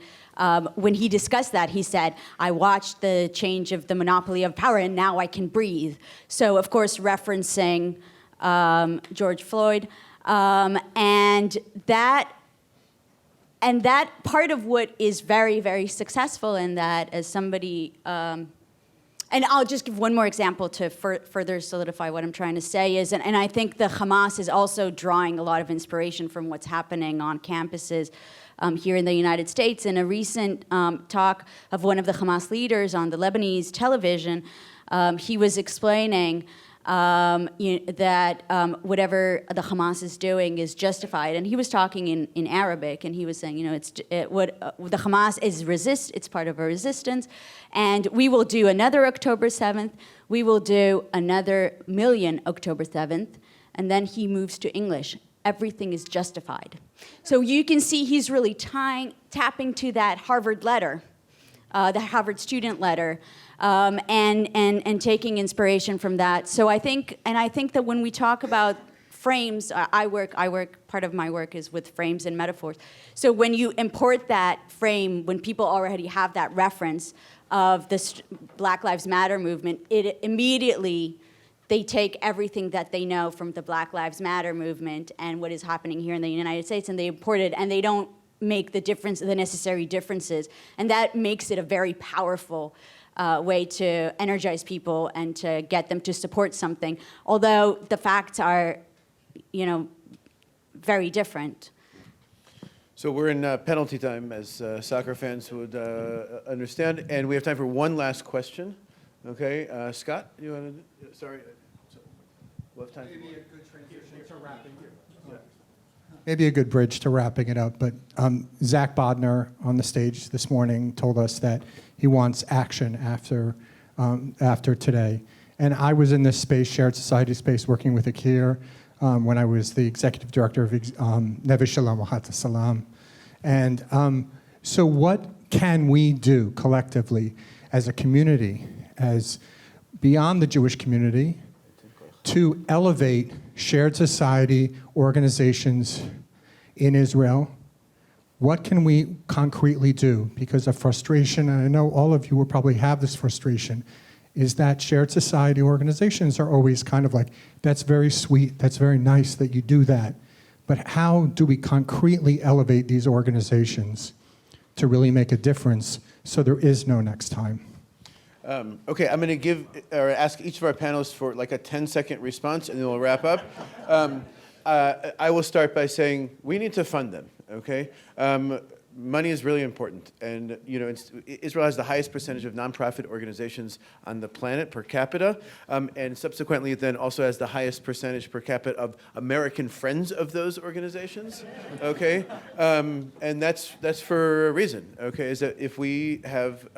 When he discussed that, he said, I watched the change of the monopoly of power and now I can breathe. So, of course, referencing George Floyd. And that part of what is very, very successful in that, as somebody, and I'll just give one more example to further solidify what I'm trying to say is, and I think the Hamas is also drawing a lot of inspiration from what's happening on campuses here in the United States. In a recent talk of one of the Hamas leaders on the Lebanese television, he was explaining that whatever the Hamas is doing is justified. And he was talking in Arabic, and he was saying, what the Hamas is it's part of a resistance, and we will do another October 7th, we will do another million October 7th, and then he moves to English. Everything is justified. So you can see he's really tapping to that Harvard letter, the Harvard student letter, and taking inspiration from that. So I think that when we talk about frames, I work, part of my work is with frames and metaphors. So when you import that frame, when people already have that reference of this Black Lives Matter movement, it immediately, they take everything that they know from the Black Lives Matter movement and what is happening here in the United States, and they import it, and they don't make the necessary differences. And that makes it a very powerful way to energize people and to get them to support something, although the facts are, very different. So we're in penalty time, as soccer fans would understand, and we have time for one last question. Okay, Scott, you want to? Sorry, we'll have time. Maybe a good transition to wrapping it. Maybe a good bridge to wrapping it up. But Zach Bodner on the stage this morning told us that he wants action after today. And I was in this space, shared society space, working with Yakir when I was the executive director of Neve Shalom Wahat Salam. And so what can we do collectively as a community, as beyond the Jewish community, to elevate shared society organizations in Israel? What can we concretely do? Because of frustration, and I know all of you will probably have this frustration, is that shared society organizations are always kind of like, that's very sweet, that's very nice that you do that. But how do we concretely elevate these organizations to really make a difference so there is no next time? Okay, I'm going to ask each of our panelists for like a 10-second response, and then we'll wrap up. I will start by saying we need to fund them. Okay, money is really important, and Israel has the highest percentage of nonprofit organizations on the planet per capita, and subsequently then also has the highest percentage per capita of American friends of those organizations. Okay, and that's for a reason. Okay, is that if we have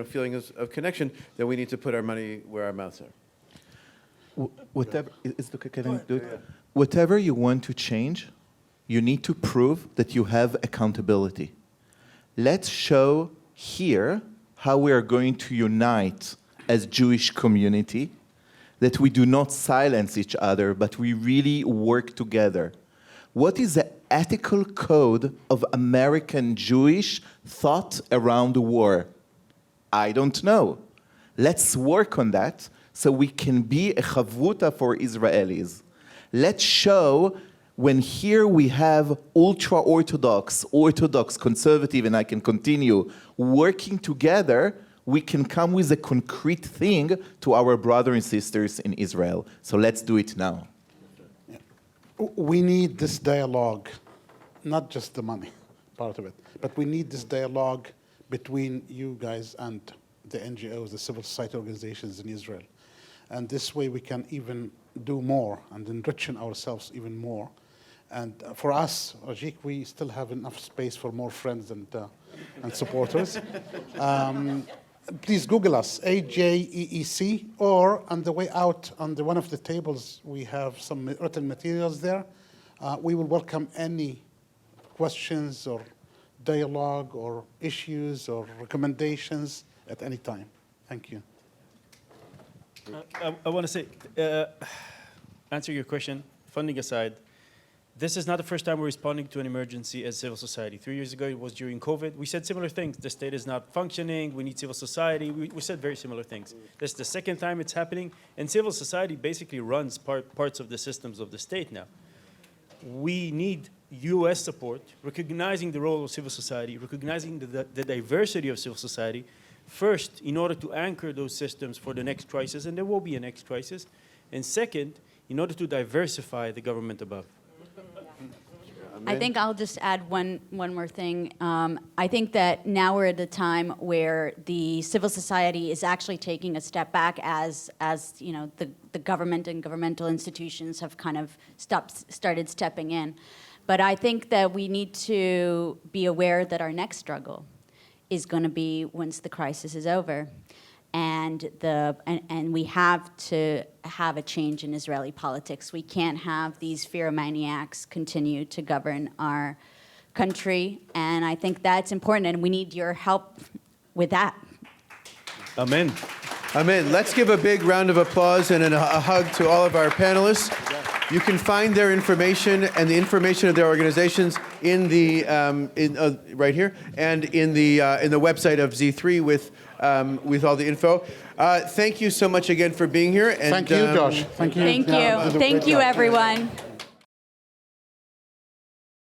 feeling of connection, then we need to put our money where our mouths are. Whatever you want to change, you need to prove that you have accountability. Let's show here how we are going to unite as Jewish community, that we do not silence each other, but we really work together. What is the ethical code of American Jewish thought around the war? I don't know. Let's work on that so we can be a chavruta for Israelis. Let's show when here we have ultra-Orthodox, Orthodox, conservative, and I can continue, working together, we can come with a concrete thing to our brothers and sisters in Israel. So let's do it now. We need this dialogue, not just the money part of it, but we need this dialogue between you guys and the NGOs, the civil society organizations in Israel. And this way we can even do more and enriching ourselves even more. And for us, AJEEC, we still have enough space for more friends and supporters. Please Google us, AJEEC, or on the way out on one of the tables, we have some written materials there. We will welcome any questions or dialogue or issues or recommendations at any time. Thank you. I want to say, answer your question, funding aside, this is not the first time we're responding to an emergency as civil society. 3 years ago, it was during COVID. We said similar things. The state is not functioning. We need civil society. We said very similar things. This is the second time it's happening. And civil society basically runs parts of the systems of the state now. We need U.S. support, recognizing the role of civil society, recognizing the diversity of civil society, first, in order to anchor those systems for the next crisis, and there will be a next crisis, and second, in order to diversify the government above. I think I'll just add one more thing. I think that now we're at a time where the civil society is actually taking a step back as you know, the government and governmental institutions have kind of started stepping in. But I think that we need to be aware that our next struggle is going to be once the crisis is over. And we have to have a change in Israeli politics. We can't have these pyromaniacs continue to govern our country, and I think that's important, and we need your help with that. Amen. Amen. Let's give a big round of applause and a hug to all of our panelists. You can find their information and the information of their organizations in the right here and in the website of Z3 with all the info. Thank you so much again for being here. And, thank you, Josh. Thank you. Thank you. Thank you, everyone.